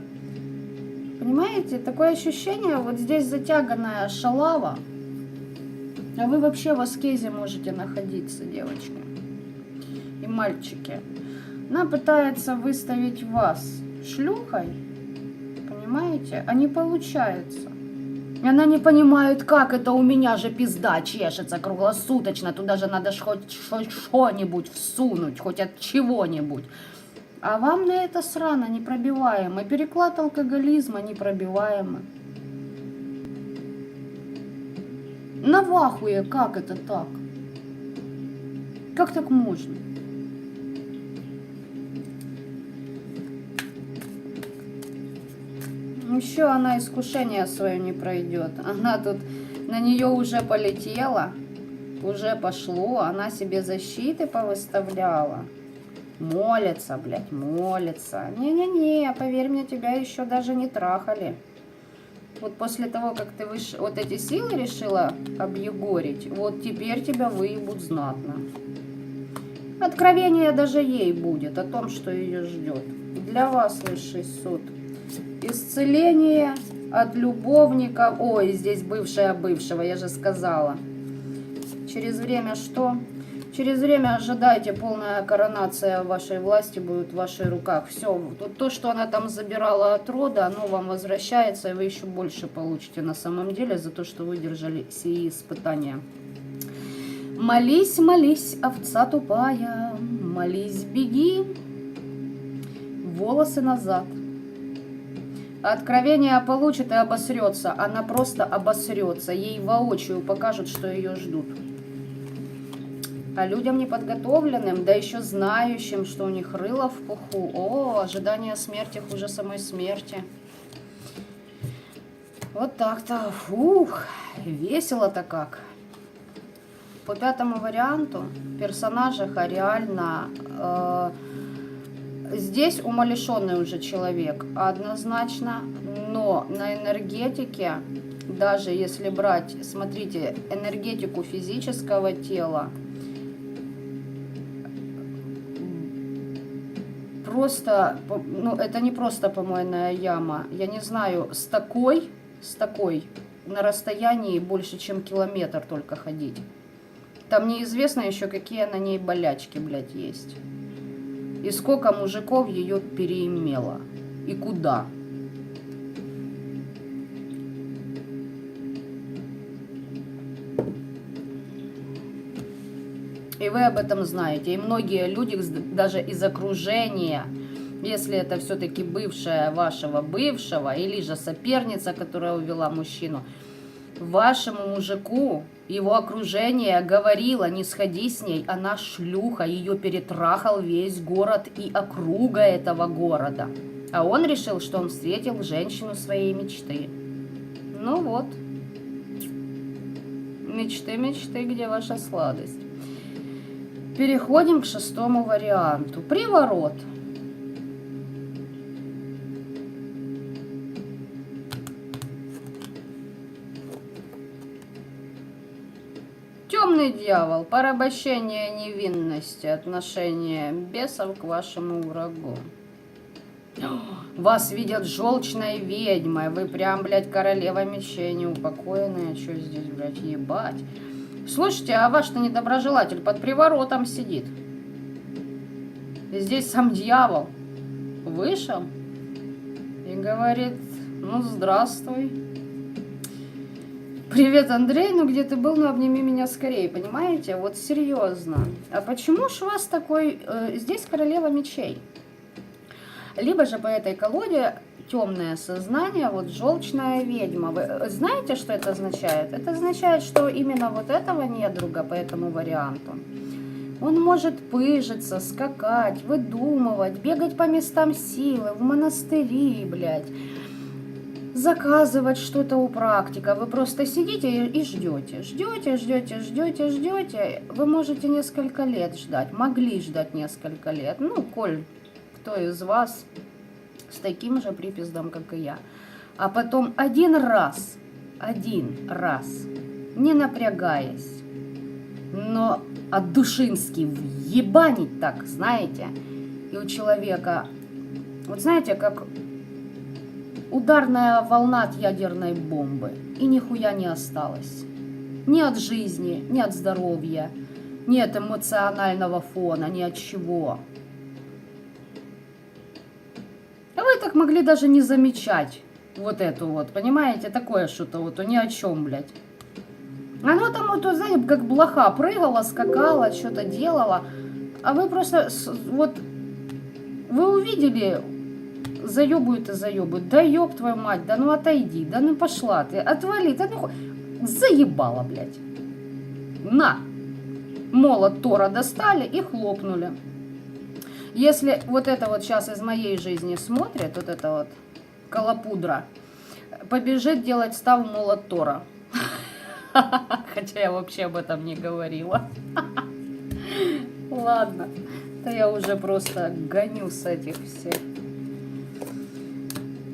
Понимаете, такое ощущение, вот здесь затяганная шалава, а вы вообще в аскезе можете находиться, девочки и мальчики. Она пытается выставить вас шлюхой, понимаете, а не получается. И она не понимает, как это у меня же пизда чешется круглосуточно, туда же надо хоть что-нибудь всунуть, хоть от чего-нибудь. А вам на это срано непробиваемый. Переклад алкоголизма непробиваемый. Навахуе, как это так? Как так можно? Еще она искушение свое не пройдет. Она тут, на нее уже полетела, уже пошло, она себе защиты повыставляла. Молится, блядь, молится. Не-не-не, поверь мне, тебя еще даже не трахали. Вот после того, как ты вот эти силы решила объегорить, вот теперь тебя выебут знатно. Откровение даже ей будет о том, что ее ждет. Для вас высший суд. Исцеление от любовника. Ой, здесь бывшая бывшего, я же сказала. Через время что? Через время ожидайте, полная коронация вашей власти будет в ваших руках. Все, то, что она там забирала от рода, оно вам возвращается, и вы еще больше получите на самом деле за то, что выдержали сии испытания. Молись, молись, овца тупая, молись, беги, волосы назад. Откровение получит и обосрется, она просто обосрется, ей воочию покажут, что ее ждут. А людям неподготовленным, да еще знающим, что у них рыло в пуху, о, ожидание смерти хуже самой смерти. Вот так-то. Фух, весело-то как. По пятому варианту персонажа реально здесь умалишенный уже человек, однозначно, но на энергетике, даже если брать, смотрите, энергетику физического тела, просто, ну, это не просто помойная яма, я не знаю, с такой на расстоянии больше, чем километр только ходить. Там неизвестно еще, какие на ней болячки, блядь, есть. И сколько мужиков ее переимело. И куда. И вы об этом знаете. И многие люди, даже из окружения, если это все-таки бывшая вашего бывшего, или же соперница, которая увела мужчину, вашему мужику его окружение говорило: не сходи с ней, она шлюха, ее перетрахал весь город и округа этого города. А он решил, что он встретил женщину своей мечты. Ну вот. Мечты, мечты, где ваша сладость? Переходим к шестому варианту. Приворот. Темный дьявол, порабощение невинности, отношение бесов к вашему врагу. Вас видят желчной ведьмой, вы прям, блядь, королева мечей неупокоенная. Что здесь, блядь, ебать? Слушайте, а ваш-то недоброжелатель под приворотом сидит. И здесь сам дьявол вышел и говорит: ну, здравствуй. Привет, Андрей, ну где ты был, ну обними меня скорее, понимаете? Вот серьезно. А почему ж у вас такой... здесь королева мечей. Либо же по этой колоде темное сознание, вот желчная ведьма. Вы знаете, что это означает? Это означает, что именно вот этого недруга по этому варианту, он может пыжиться, скакать, выдумывать, бегать по местам силы, в монастыри, блядь. Заказывать что-то у практика. Вы просто сидите и ждете. Ждете. Вы можете несколько лет ждать. Могли ждать несколько лет. Ну, коль кто из вас с таким же припиздом, как и я. А потом один раз, не напрягаясь, но от душински въебанить так, знаете, и у человека, вот знаете, как ударная волна от ядерной бомбы, и нихуя не осталось. Ни от жизни, ни от здоровья, ни от эмоционального фона, ни от чего. А вы так могли даже не замечать вот эту вот, понимаете, такое что-то вот, ни о чем, блядь. Оно там, вот, знаете, как блоха прыгала, скакала, что-то делала, а вы просто, вот, вы увидели... Заебывают и заебывают. Да ёб твою мать, да ну отойди, да ну пошла ты, отвали, да ну заебала, блядь. На! Молот Тора достали и хлопнули. Если вот это вот сейчас из моей жизни смотрит, вот это вот колопудра, побежит делать став молот Тора. Хотя я вообще об этом не говорила. Ладно, да я уже просто гоню с этих всех.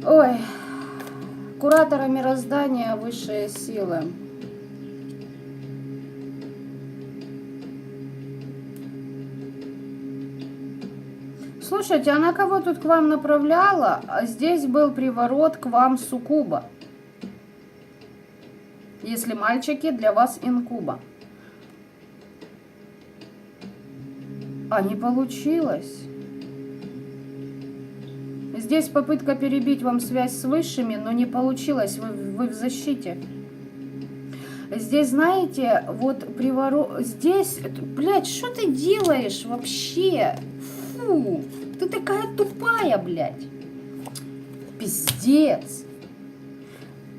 Ой, куратора мироздания, высшие силы. Слушайте, она кого тут к вам направляла, а здесь был приворот к вам суккуба. Если мальчики, для вас инкуба. А не получилось. Здесь попытка перебить вам связь с высшими, но не получилось, вы в защите. Здесь, знаете, вот приворот... Здесь, блядь, что ты делаешь вообще? Фу, ты такая тупая, блядь. Пиздец.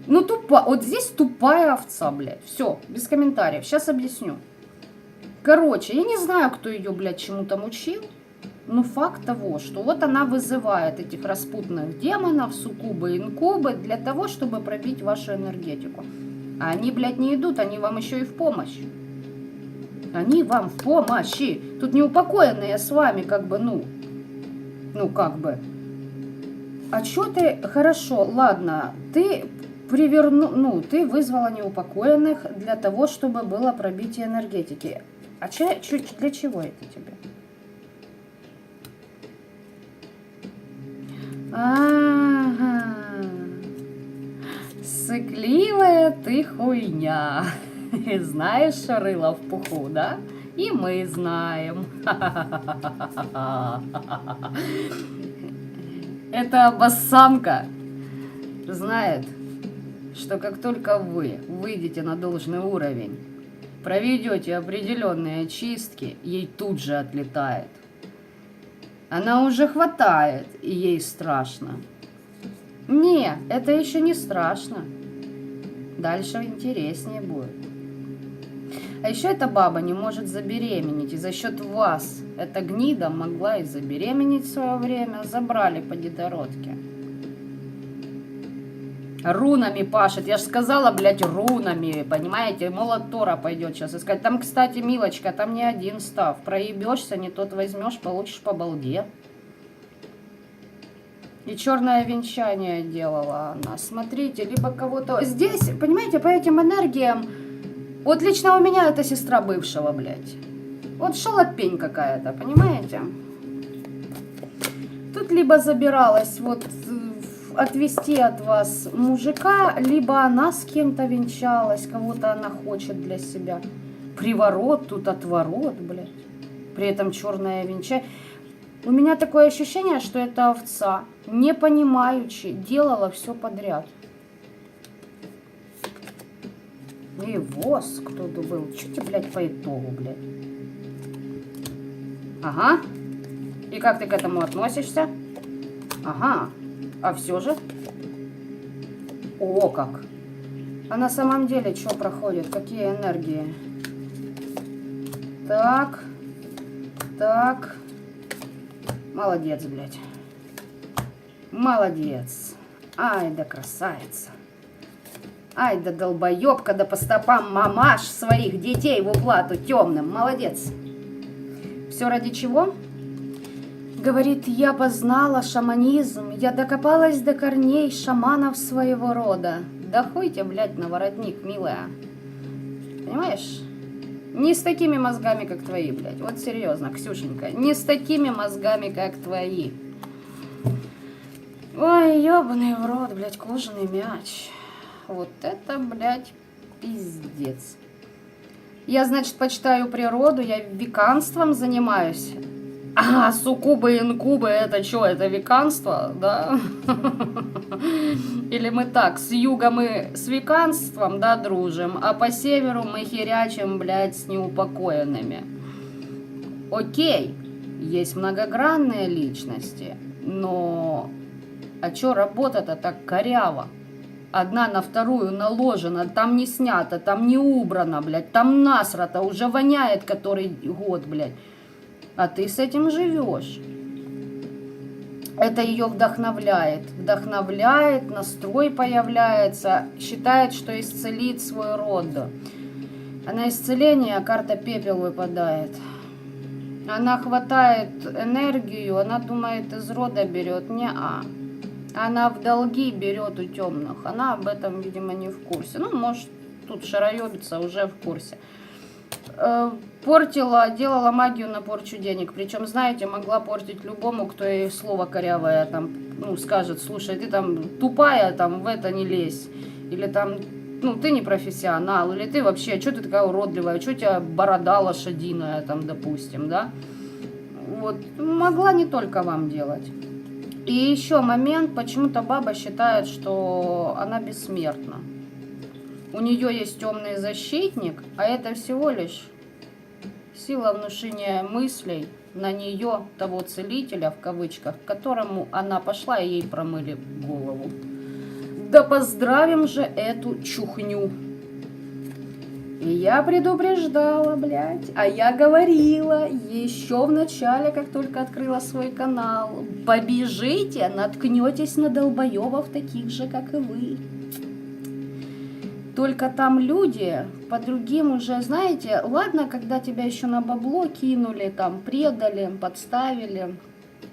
Ну, тупая, вот здесь тупая овца, блядь. Все, без комментариев, сейчас объясню. Короче, я не знаю, кто ее, блядь, чему-то учил. Ну, факт того, что вот она вызывает этих распутных демонов, суккубы, инкубы, для того, чтобы пробить вашу энергетику. А они, блядь, не идут, они вам еще и в помощь. Они вам в помощи. Тут неупокоенные с вами, как бы, как бы. А чё ты, хорошо, ладно, ты ты вызвала неупокоенных для того, чтобы было пробитие энергетики. А для чего это тебе? Ага. Сыкливая ты хуйня. Знаешь, рыло в пуху, да? И мы знаем. Эта обоссанка знает, что как только вы выйдете на должный уровень, проведете определенные чистки, ей тут же отлетает. Она уже хватает, и ей страшно. Не, это еще не страшно. Дальше интереснее будет. А еще эта баба не может забеременеть, и за счет вас эта гнида могла и забеременеть в свое время, забрали по дедородке. Рунами пашет, я же сказала, блядь, рунами, понимаете, молот Тора пойдет сейчас искать. Там, кстати, милочка, там не один став, проебешься, не тот возьмешь, получишь по балде. И черное венчание делала она, смотрите, либо кого-то... Здесь, понимаете, по этим энергиям, вот лично у меня это сестра бывшего, блядь. Вот шалопень какая-то, понимаете? Тут либо забиралась вот отвести от вас мужика, либо она с кем-то венчалась, кого-то она хочет для себя. Приворот, тут отворот, блядь. При этом черное венчание. У меня такое ощущение, что эта овца, не понимаючи, делала все подряд. И воск кто-то был. Чё тебе, блядь, по итогу, блядь? Ага. И как ты к этому относишься? Ага. А все же? О, как. А на самом деле, что проходит? Какие энергии? Так. Так. Молодец, блядь. Молодец. Ай да красавица. Ай да долбоебка, да по стопам мамаш своих детей в уплату темным. Молодец. Все ради чего? Говорит, я познала шаманизм, я докопалась до корней шаманов своего рода. Да хуйте, блядь, на воротник, милая. Понимаешь? Не с такими мозгами, как твои, блядь. Вот серьезно, Ксюшенька. Не с такими мозгами, как твои. Ой, ебаный в рот, блядь, кожаный мяч. Вот это, блядь, пиздец. Я, значит, почитаю природу, я веканством занимаюсь. А, суккубы и инкубы, это что, это веканство, да? Или мы так, с юга мы с веканством, да, дружим, а по северу мы херячим, блядь, с неупокоенными. Окей, есть многогранные личности, но... А чё работа-то так коряво? Одна на вторую наложена, там не снято, там не убрано, блядь, там насрато, уже воняет который год, блядь. А ты с этим живешь. Это ее вдохновляет. Вдохновляет, настрой появляется, считает, что исцелит свой род. А на исцеление карта пепел выпадает. Она хватает энергию, она думает, из рода берет. Не-а. Она в долги берет у темных. Она об этом, видимо, не в курсе. Ну, может, тут шароебится, уже в курсе. Портила, делала магию на порчу денег. Причем, знаете, могла портить любому, кто ей слово корявое там, скажет, слушай, ты там тупая, там в это не лезь. Или там, ты не профессионал. Или ты вообще, что ты такая уродливая, что у тебя борода лошадиная, там, допустим, да? Вот, могла не только вам делать. И еще момент, почему-то баба считает, что она бессмертна. У нее есть темный защитник, а это всего лишь сила внушения мыслей на нее, того целителя, в кавычках, к которому она пошла и ей промыли голову. Да поздравим же эту чухню. И я предупреждала, блядь, а я говорила еще в начале, как только открыла свой канал, побежите, наткнетесь на долбоебов таких же, как и вы. Только там люди по другим уже, знаете, ладно, когда тебя еще на бабло кинули, там предали, подставили,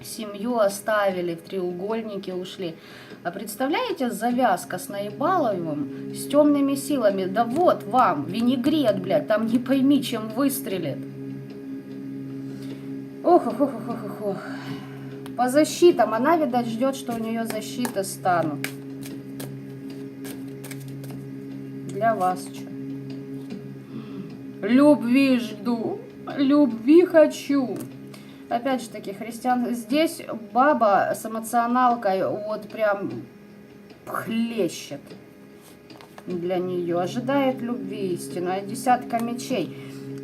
семью оставили, в треугольнике ушли. А представляете, завязка с Наебаловым, с темными силами, да вот вам, винегрет, блядь, там не пойми, чем выстрелит. Ох, ох, ох, ох, ох, ох. По защитам, она, видать, ждет, что у нее защиты станут. Для вас что? Любви жду, любви хочу. Опять же таки, христиан. Здесь баба с эмоционалкой вот прям хлещет для нее. Ожидает любви истинной, десятка мечей.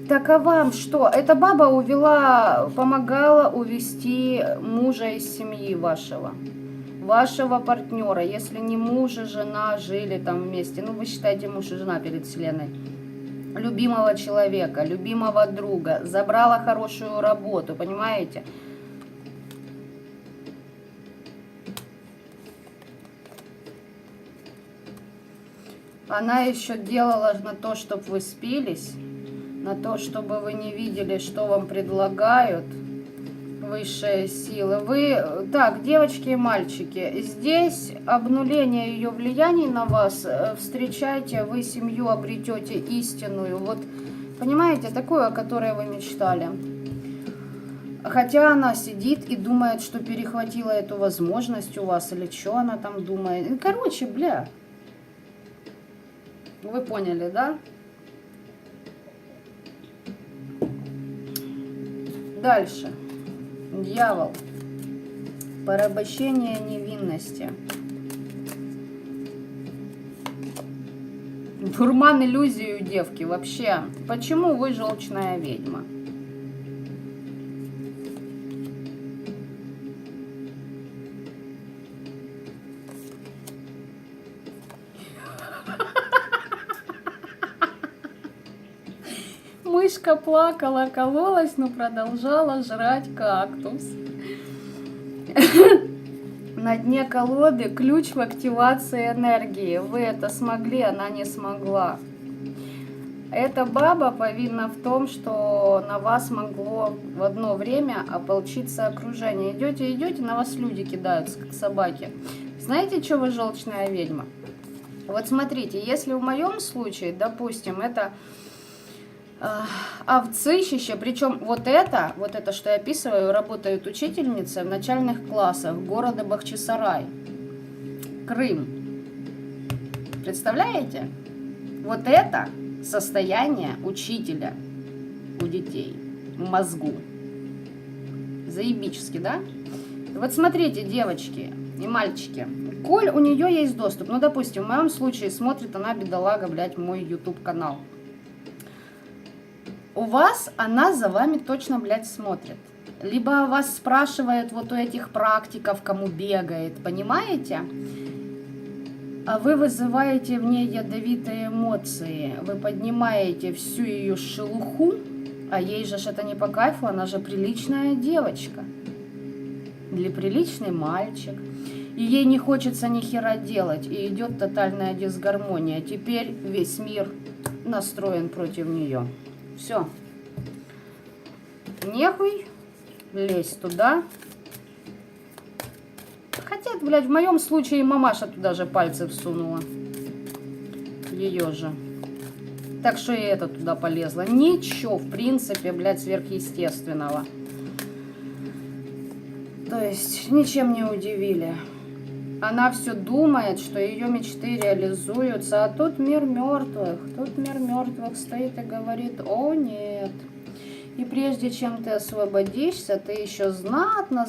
Так а вам что? Эта баба увела, помогала увести мужа из семьи вашего партнера. Если не муж и жена жили там вместе, ну вы считаете муж и жена перед вселенной. Любимого человека, любимого друга, забрала хорошую работу, понимаете? Она еще делала на то, чтобы вы спились, на то, чтобы вы не видели, что вам предлагают высшие силы. Вы, так, девочки и мальчики, здесь обнуление ее влияний на вас, встречайте, вы семью обретете истинную, вот, понимаете, такую, о которой вы мечтали. Хотя она сидит и думает, что перехватила эту возможность у вас, или что она там думает. Короче, бля, вы поняли, да? Дальше. Дьявол. Порабощение невинности. Дурман иллюзию девки. Вообще, почему вы желчная ведьма? Мышка плакала, кололась, но продолжала жрать кактус. На дне колоды ключ в активации энергии. Вы это смогли, она не смогла. Эта баба повинна в том, что на вас могло в одно время ополчиться окружение. Идете, идете, на вас люди кидаются, как собаки. Знаете, что вы желчная ведьма? Вот смотрите, если в моем случае, допустим, это овцищище, причем вот это, что я описываю, работает учительница в начальных классах города Бахчисарай, Крым. Представляете? Вот это состояние учителя у детей в мозгу. Заебически, да? Вот смотрите, девочки и мальчики, коль у нее есть доступ, ну, допустим, в моем случае смотрит она, бедолага, блядь, мой YouTube канал. У вас она за вами точно, блядь, смотрит. Либо вас спрашивает вот у этих практиков, кому бегает, понимаете? А вы вызываете в ней ядовитые эмоции. Вы поднимаете всю ее шелуху, а ей же это не по кайфу, она же приличная девочка. Или приличный мальчик. И ей не хочется ни хера делать, и идет тотальная дисгармония. Теперь весь мир настроен против нее. Все. Нехуй лезть туда. Хотя, блядь, в моем случае мамаша туда же пальцы всунула. Ее же. Так что и это туда полезла. Ничего, в принципе, блядь, сверхъестественного. То есть, ничем не удивили. Она все думает, что ее мечты реализуются, а тут мир мертвых. Тут мир мертвых стоит и говорит: о нет. И прежде чем ты освободишься, ты еще знатно,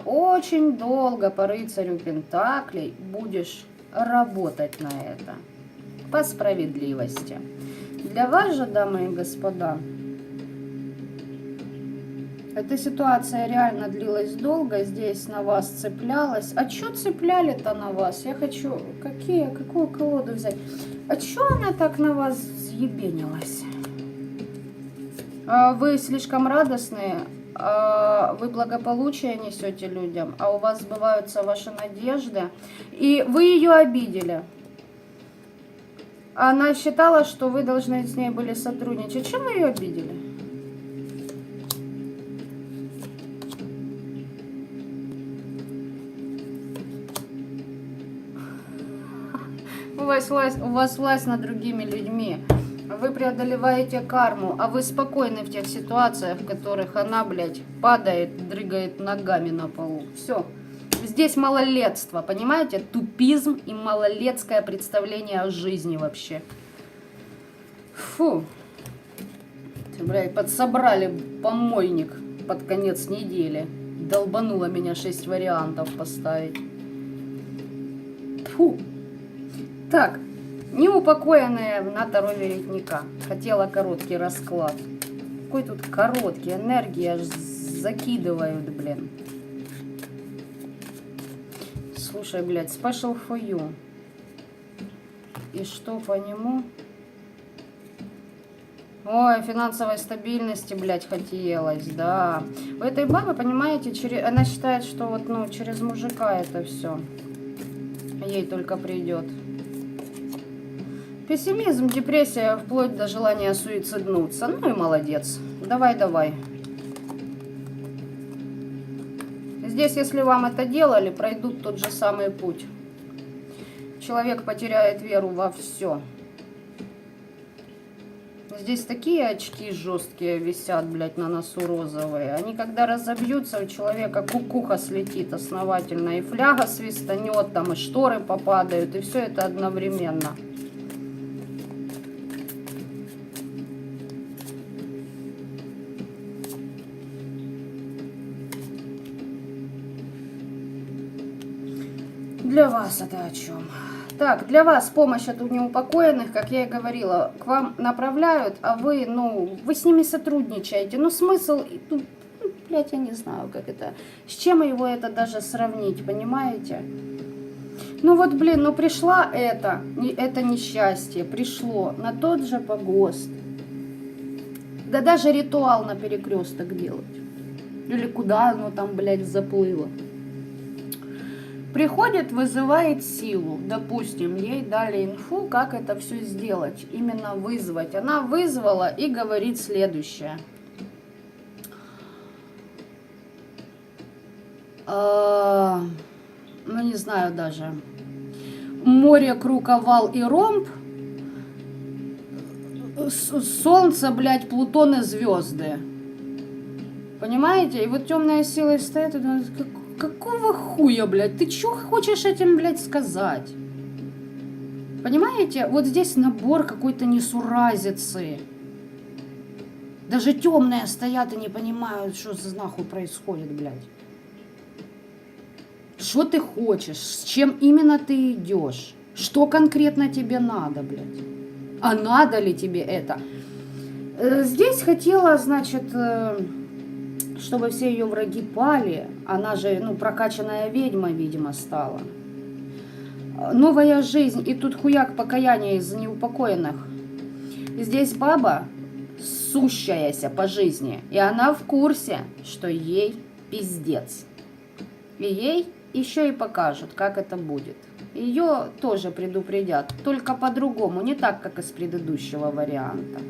очень долго по рыцарю Пентаклей будешь работать на это. По справедливости. Для вас же, дамы и господа, эта ситуация реально длилась долго, здесь на вас цеплялась. А что цепляли-то на вас? Я хочу... Какую колоду взять? А что она так на вас разъебенилась. Вы слишком радостные, вы благополучие несете людям, а у вас сбываются ваши надежды, и вы ее обидели. Она считала, что вы должны с ней были сотрудничать. Чем вы ее обидели? У вас власть над другими людьми. Вы преодолеваете карму, а вы спокойны в тех ситуациях, в которых она, блядь, падает, дрыгает ногами на полу. Все. Здесь малолетство, понимаете? Тупизм и малолетское представление о жизни вообще. Фу. Блядь, подсобрали помойник под конец недели. Долбануло меня 6 вариантов поставить. Фу. Так, неупокоенная на Таро веретника. Хотела короткий расклад. Какой тут короткий, энергии аж закидывают, блин. Слушай, блядь, special for you. И что по нему? Ой, финансовой стабильности, блядь, хотелось, да. У этой бабы, понимаете, она считает, что вот, ну, через мужика это все. Ей только придет. Пессимизм, депрессия, вплоть до желания суициднуться. Ну и молодец. Давай, давай. Здесь, если вам это делали, пройдут тот же самый путь. Человек потеряет веру во все. Здесь такие очки жесткие висят, блядь, на носу розовые. Они когда разобьются, у человека кукуха слетит основательно. И фляга свистанет, там и шторы попадают. И все это одновременно. Для вас это о чем? Так, для вас помощь от неупокоенных, как я и говорила, к вам направляют, а вы, ну, вы с ними сотрудничаете. Ну, смысл, ну, блядь, я не знаю, как это, с чем его это даже сравнить, понимаете? Ну вот, блин, ну пришла это несчастье, пришло на тот же погост. Да даже ритуал на перекресток делать. Или куда оно там, блядь, заплыло. Приходит, вызывает силу. Допустим, ей дали инфу, как это все сделать. Именно вызвать. Она вызвала и говорит следующее. Ну, не знаю даже. Море, круг, овал и ромб. Солнце, блядь, Плутон и звезды. Понимаете? И вот темная сила стоит и думает, какого хуя, блядь? Ты что хочешь этим, блядь, сказать? Понимаете? Вот здесь набор какой-то несуразицы. Даже темные стоят и не понимают, что за нахуй происходит, блядь. Что ты хочешь? С чем именно ты идешь? Что конкретно тебе надо, блядь? А надо ли тебе это? Здесь хотела, значит, чтобы все ее враги пали. Она же, ну, прокачанная ведьма, видимо, стала. Новая жизнь. И тут хуяк покаяние из-за неупокоенных. Здесь баба сущаяся по жизни. И она в курсе, что ей пиздец. И ей еще и покажут, как это будет. Ее тоже предупредят. Только по-другому. Не так, как из предыдущего варианта.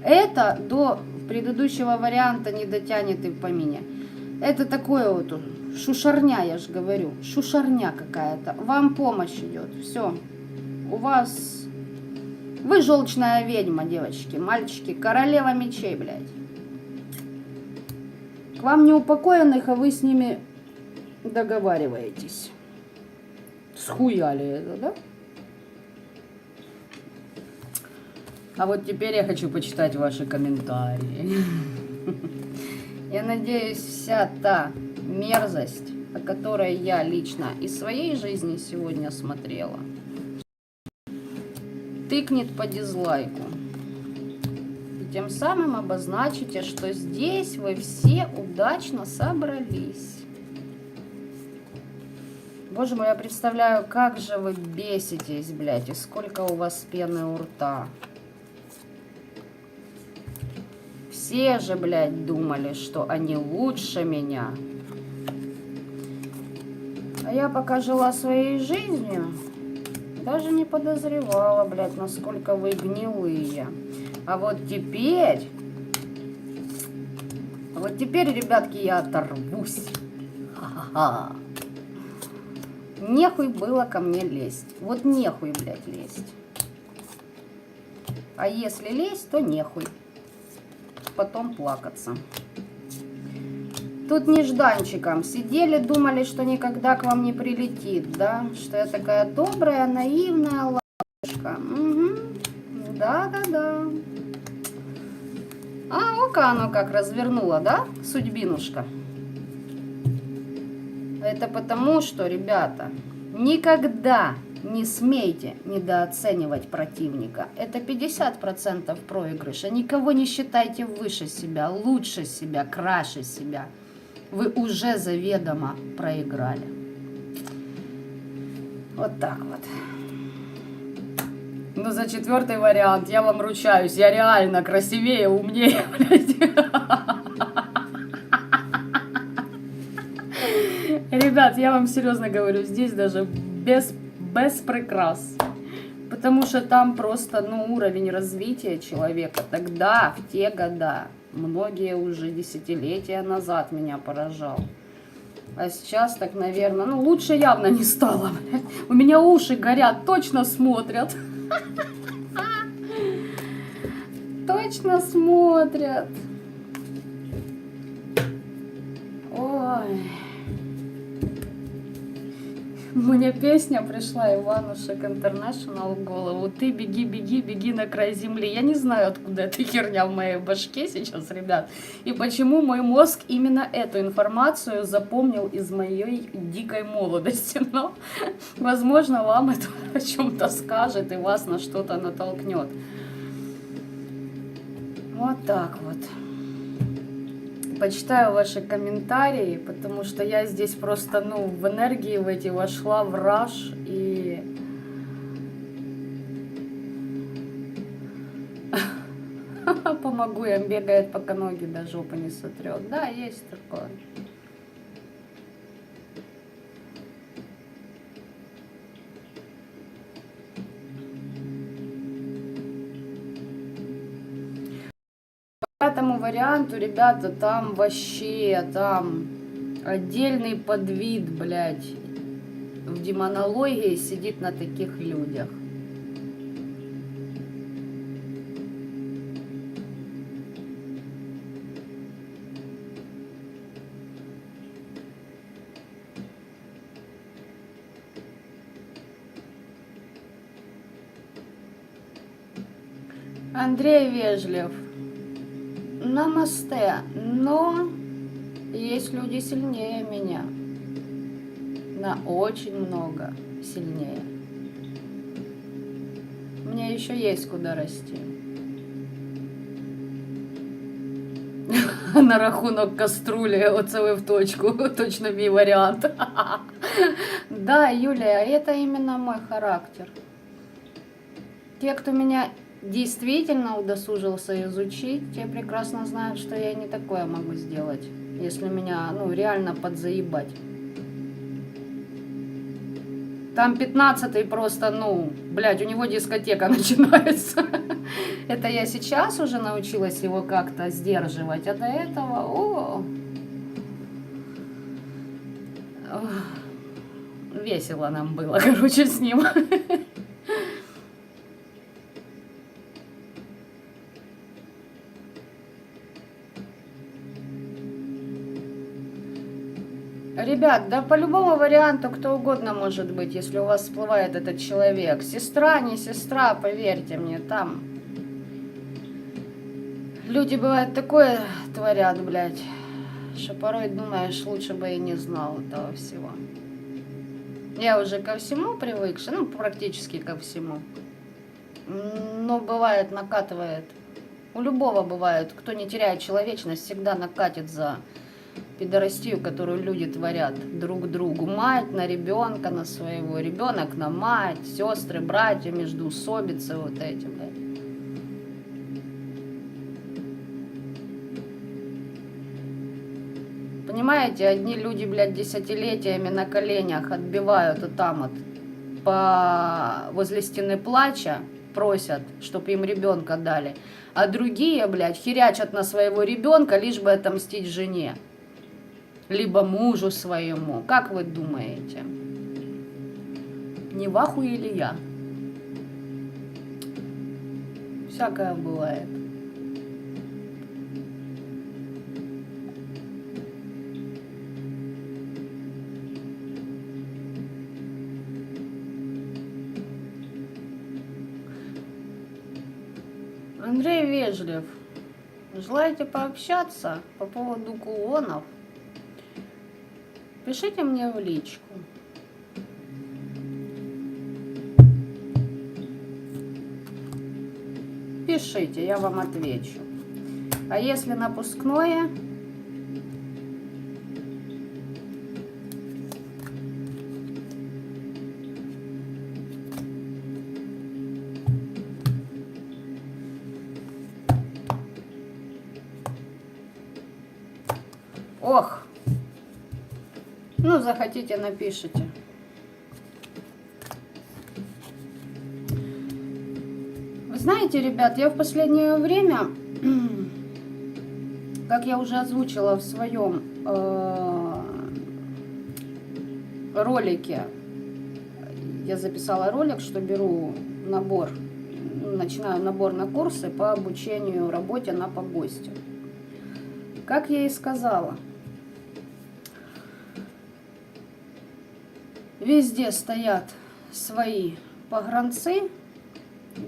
Это до предыдущего варианта не дотянет и в помине. Это такое вот шушарня, я же говорю. Шушарня какая-то. Вам помощь идет. Все. У вас... Вы желчная ведьма, девочки, мальчики. Королева мечей, блядь. К вам неупокоенных, а вы с ними договариваетесь. Схуяли это, да? А вот теперь я хочу почитать ваши комментарии. Я надеюсь, вся та мерзость, о которой я лично из своей жизни сегодня смотрела, тыкнет по дизлайку. И тем самым обозначите, что здесь вы все удачно собрались. Боже мой, я представляю, как же вы беситесь, блядь, и сколько у вас пены у рта. Все же, блядь, думали, что они лучше меня. А я пока жила своей жизнью, даже не подозревала, блядь, насколько вы гнилые. А вот теперь, ребятки, я оторвусь. Ха-ха-ха. Нехуй было ко мне лезть. Вот нехуй, блядь, лезть. А если лезть, то нехуй. Потом плакаться. Тут нежданчиком сидели, думали, что никогда к вам не прилетит, да? Что я такая добрая, наивная лапушка. Угу. Да-да-да. А, ну-ка оно как развернуло, да, судьбинушка? Это потому, что, ребята, никогда не смейте недооценивать противника. Это 50% проигрыша. Никого не считайте выше себя, лучше себя, краше себя. Вы уже заведомо проиграли. Вот так вот. Ну, за 4-й вариант я вам ручаюсь. Я реально красивее, умнее, блядь. Ребят, я вам серьезно говорю, здесь даже без прикрас. Потому что там просто, ну, уровень развития человека тогда, в те года, многие уже десятилетия назад меня поражал. А сейчас так, наверное, ну, лучше явно не стало. У меня уши горят, точно смотрят. Точно смотрят. Ой. Мне песня пришла, Иванушек Интернешнл, в голову. Ты беги, беги, беги на край земли. Я не знаю, откуда эта херня в моей башке сейчас, ребят. И почему мой мозг именно эту информацию запомнил из моей дикой молодости. Но, возможно, вам это о чем-то скажет и вас на что-то натолкнет. Вот так вот. Почитаю ваши комментарии, потому что я здесь просто, ну, в энергии в эти вошла, в раж, и помогу им, бегает, пока ноги до жопы не сотрет. Да, есть такое. По этому варианту, ребята, там вообще, там отдельный подвид, блядь, в демонологии сидит на таких людях. Андрей Вежлев. Намасте, но есть люди сильнее меня, на очень много сильнее. Мне еще есть куда расти. На рахунок каструлі, оце ви в точку, точно мій варіант. Да, Юлия, это именно мой характер. Те, кто меня действительно удосужился изучить, те прекрасно знают, что я не такое могу сделать, если меня, ну, реально подзаебать. Там 15-й просто, ну, блядь, у него дискотека начинается. Это я сейчас уже научилась его как-то сдерживать, а до этого, весело нам было, короче, с ним. Ребят, да по любому варианту кто угодно может быть, если у вас всплывает этот человек. Сестра, не сестра, поверьте мне, там люди, бывает, такое творят, блядь, что порой думаешь, лучше бы и не знал этого всего. Я уже ко всему привыкшая, ну, практически ко всему. Но бывает, накатывает. У любого бывает, кто не теряет человечность, всегда накатит за Пидорастию, которую люди творят друг другу. Мать на ребенка, на своего, ребенок на мать, сестры, братья, междоусобицы вот эти, блядь. Понимаете, одни люди, блядь, десятилетиями на коленях отбивают вот там вот возле стены плача, просят, чтобы им ребенка дали. А другие, блядь, херячат на своего ребенка, лишь бы отомстить жене. Либо мужу своему. Как вы думаете? Не в ахуе ли я? Всякое бывает. Андрей Вежлев. Желаете пообщаться по поводу кулонов? Пишите мне в личку. Пишите, я вам отвечу. А если напускное, ох, ну захотите, напишите. Вы знаете, ребят, я в последнее время, как я уже озвучила в своем ролике, я записала ролик, что беру набор, начинаю набор на курсы по обучению работе на погосте. Как я и сказала, везде стоят свои погранцы,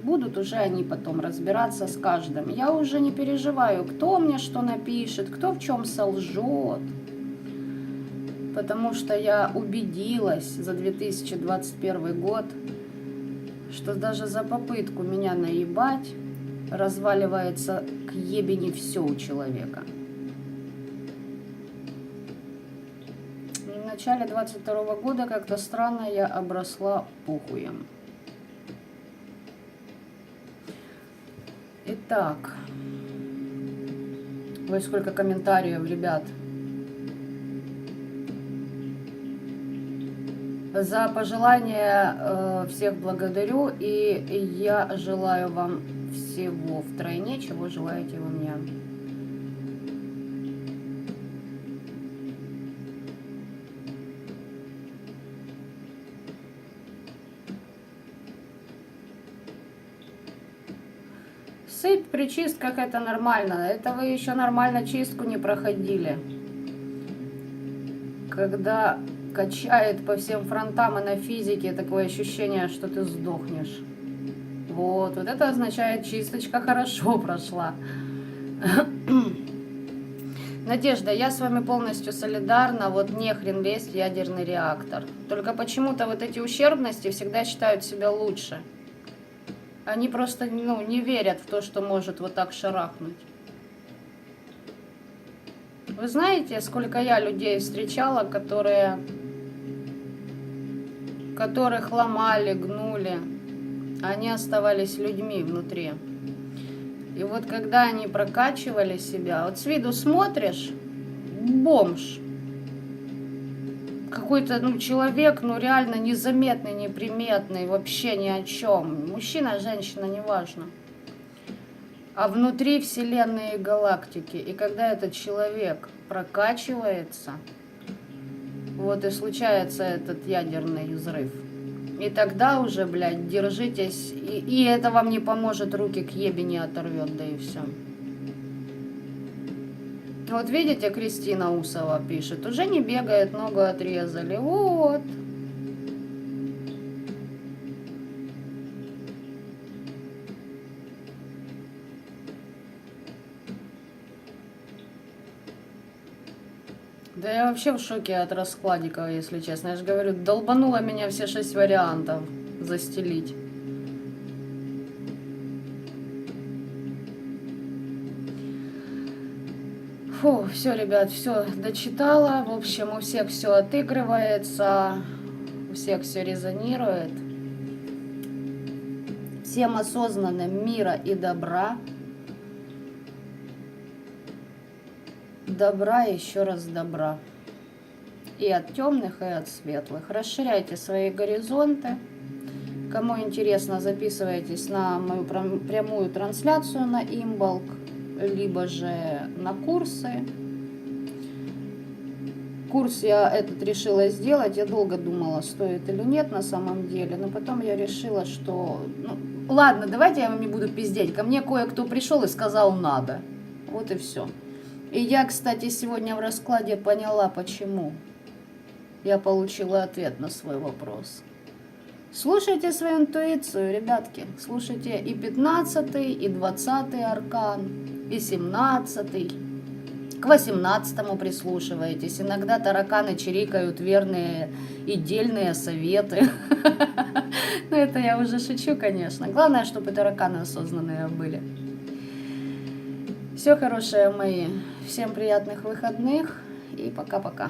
будут уже они потом разбираться с каждым. Я уже не переживаю, кто мне что напишет, кто в чем солжет. Потому что я убедилась за 2021 год, что даже за попытку меня наебать разваливается к ебени все у человека. В начале 22 года как-то странно я обросла похуем. Итак, ой, сколько комментариев, ребят. За пожелания всех благодарю, и я желаю вам всего втройне, чего желаете вы мне. Сыпь при чистках — это нормально. Это вы еще нормально чистку не проходили. Когда качает по всем фронтам и на физике, такое ощущение, что ты сдохнешь. Вот это означает, чисточка хорошо прошла. Надежда, я с вами полностью солидарна. Вот не хрен лезть в ядерный реактор. Только почему-то вот эти ущербности всегда считают себя лучше. Они просто не верят в то, что может вот так шарахнуть. Вы знаете, сколько я людей встречала, которых ломали, гнули, они оставались людьми внутри. И вот когда они прокачивали себя, вот с виду смотришь, бомж, какой-то человек, реально незаметный, неприметный, вообще ни о чем. Мужчина, женщина, неважно. А внутри вселенной и галактики. И когда этот человек прокачивается, вот и случается этот ядерный взрыв. И тогда уже, блядь, держитесь, и это вам не поможет, руки к ебени оторвет, да и все. Вот видите, Кристина Усова пишет, уже не бегает, ногу отрезали. Вот. Да я вообще в шоке от раскладика, если честно. Я же говорю, долбануло меня все 6 вариантов застелить. Фу, все, ребят, все дочитала. В общем, у всех все отыгрывается, у всех все резонирует. Всем осознанным мира и добра. Добра, еще раз добра. И от темных, и от светлых. Расширяйте свои горизонты. Кому интересно, записывайтесь на мою прямую трансляцию на Имболк, либо же на курсы. Курс я этот решила сделать. Я долго думала, стоит или нет на самом деле. Но потом я решила, что... Ну, ладно, давайте я вам не буду пиздеть. Ко мне кое-кто пришел и сказал надо. Вот и все. И я, кстати, сегодня в раскладе поняла, почему. Я получила ответ на свой вопрос. Слушайте свою интуицию, ребятки. Слушайте и 15-й, и 20-й аркан, и 17-й. К 18-му прислушивайтесь. Иногда тараканы чирикают верные и дельные советы. Но это я уже шучу, конечно. Главное, чтобы тараканы осознанные были. Все хорошее, мои. Всем приятных выходных и пока-пока.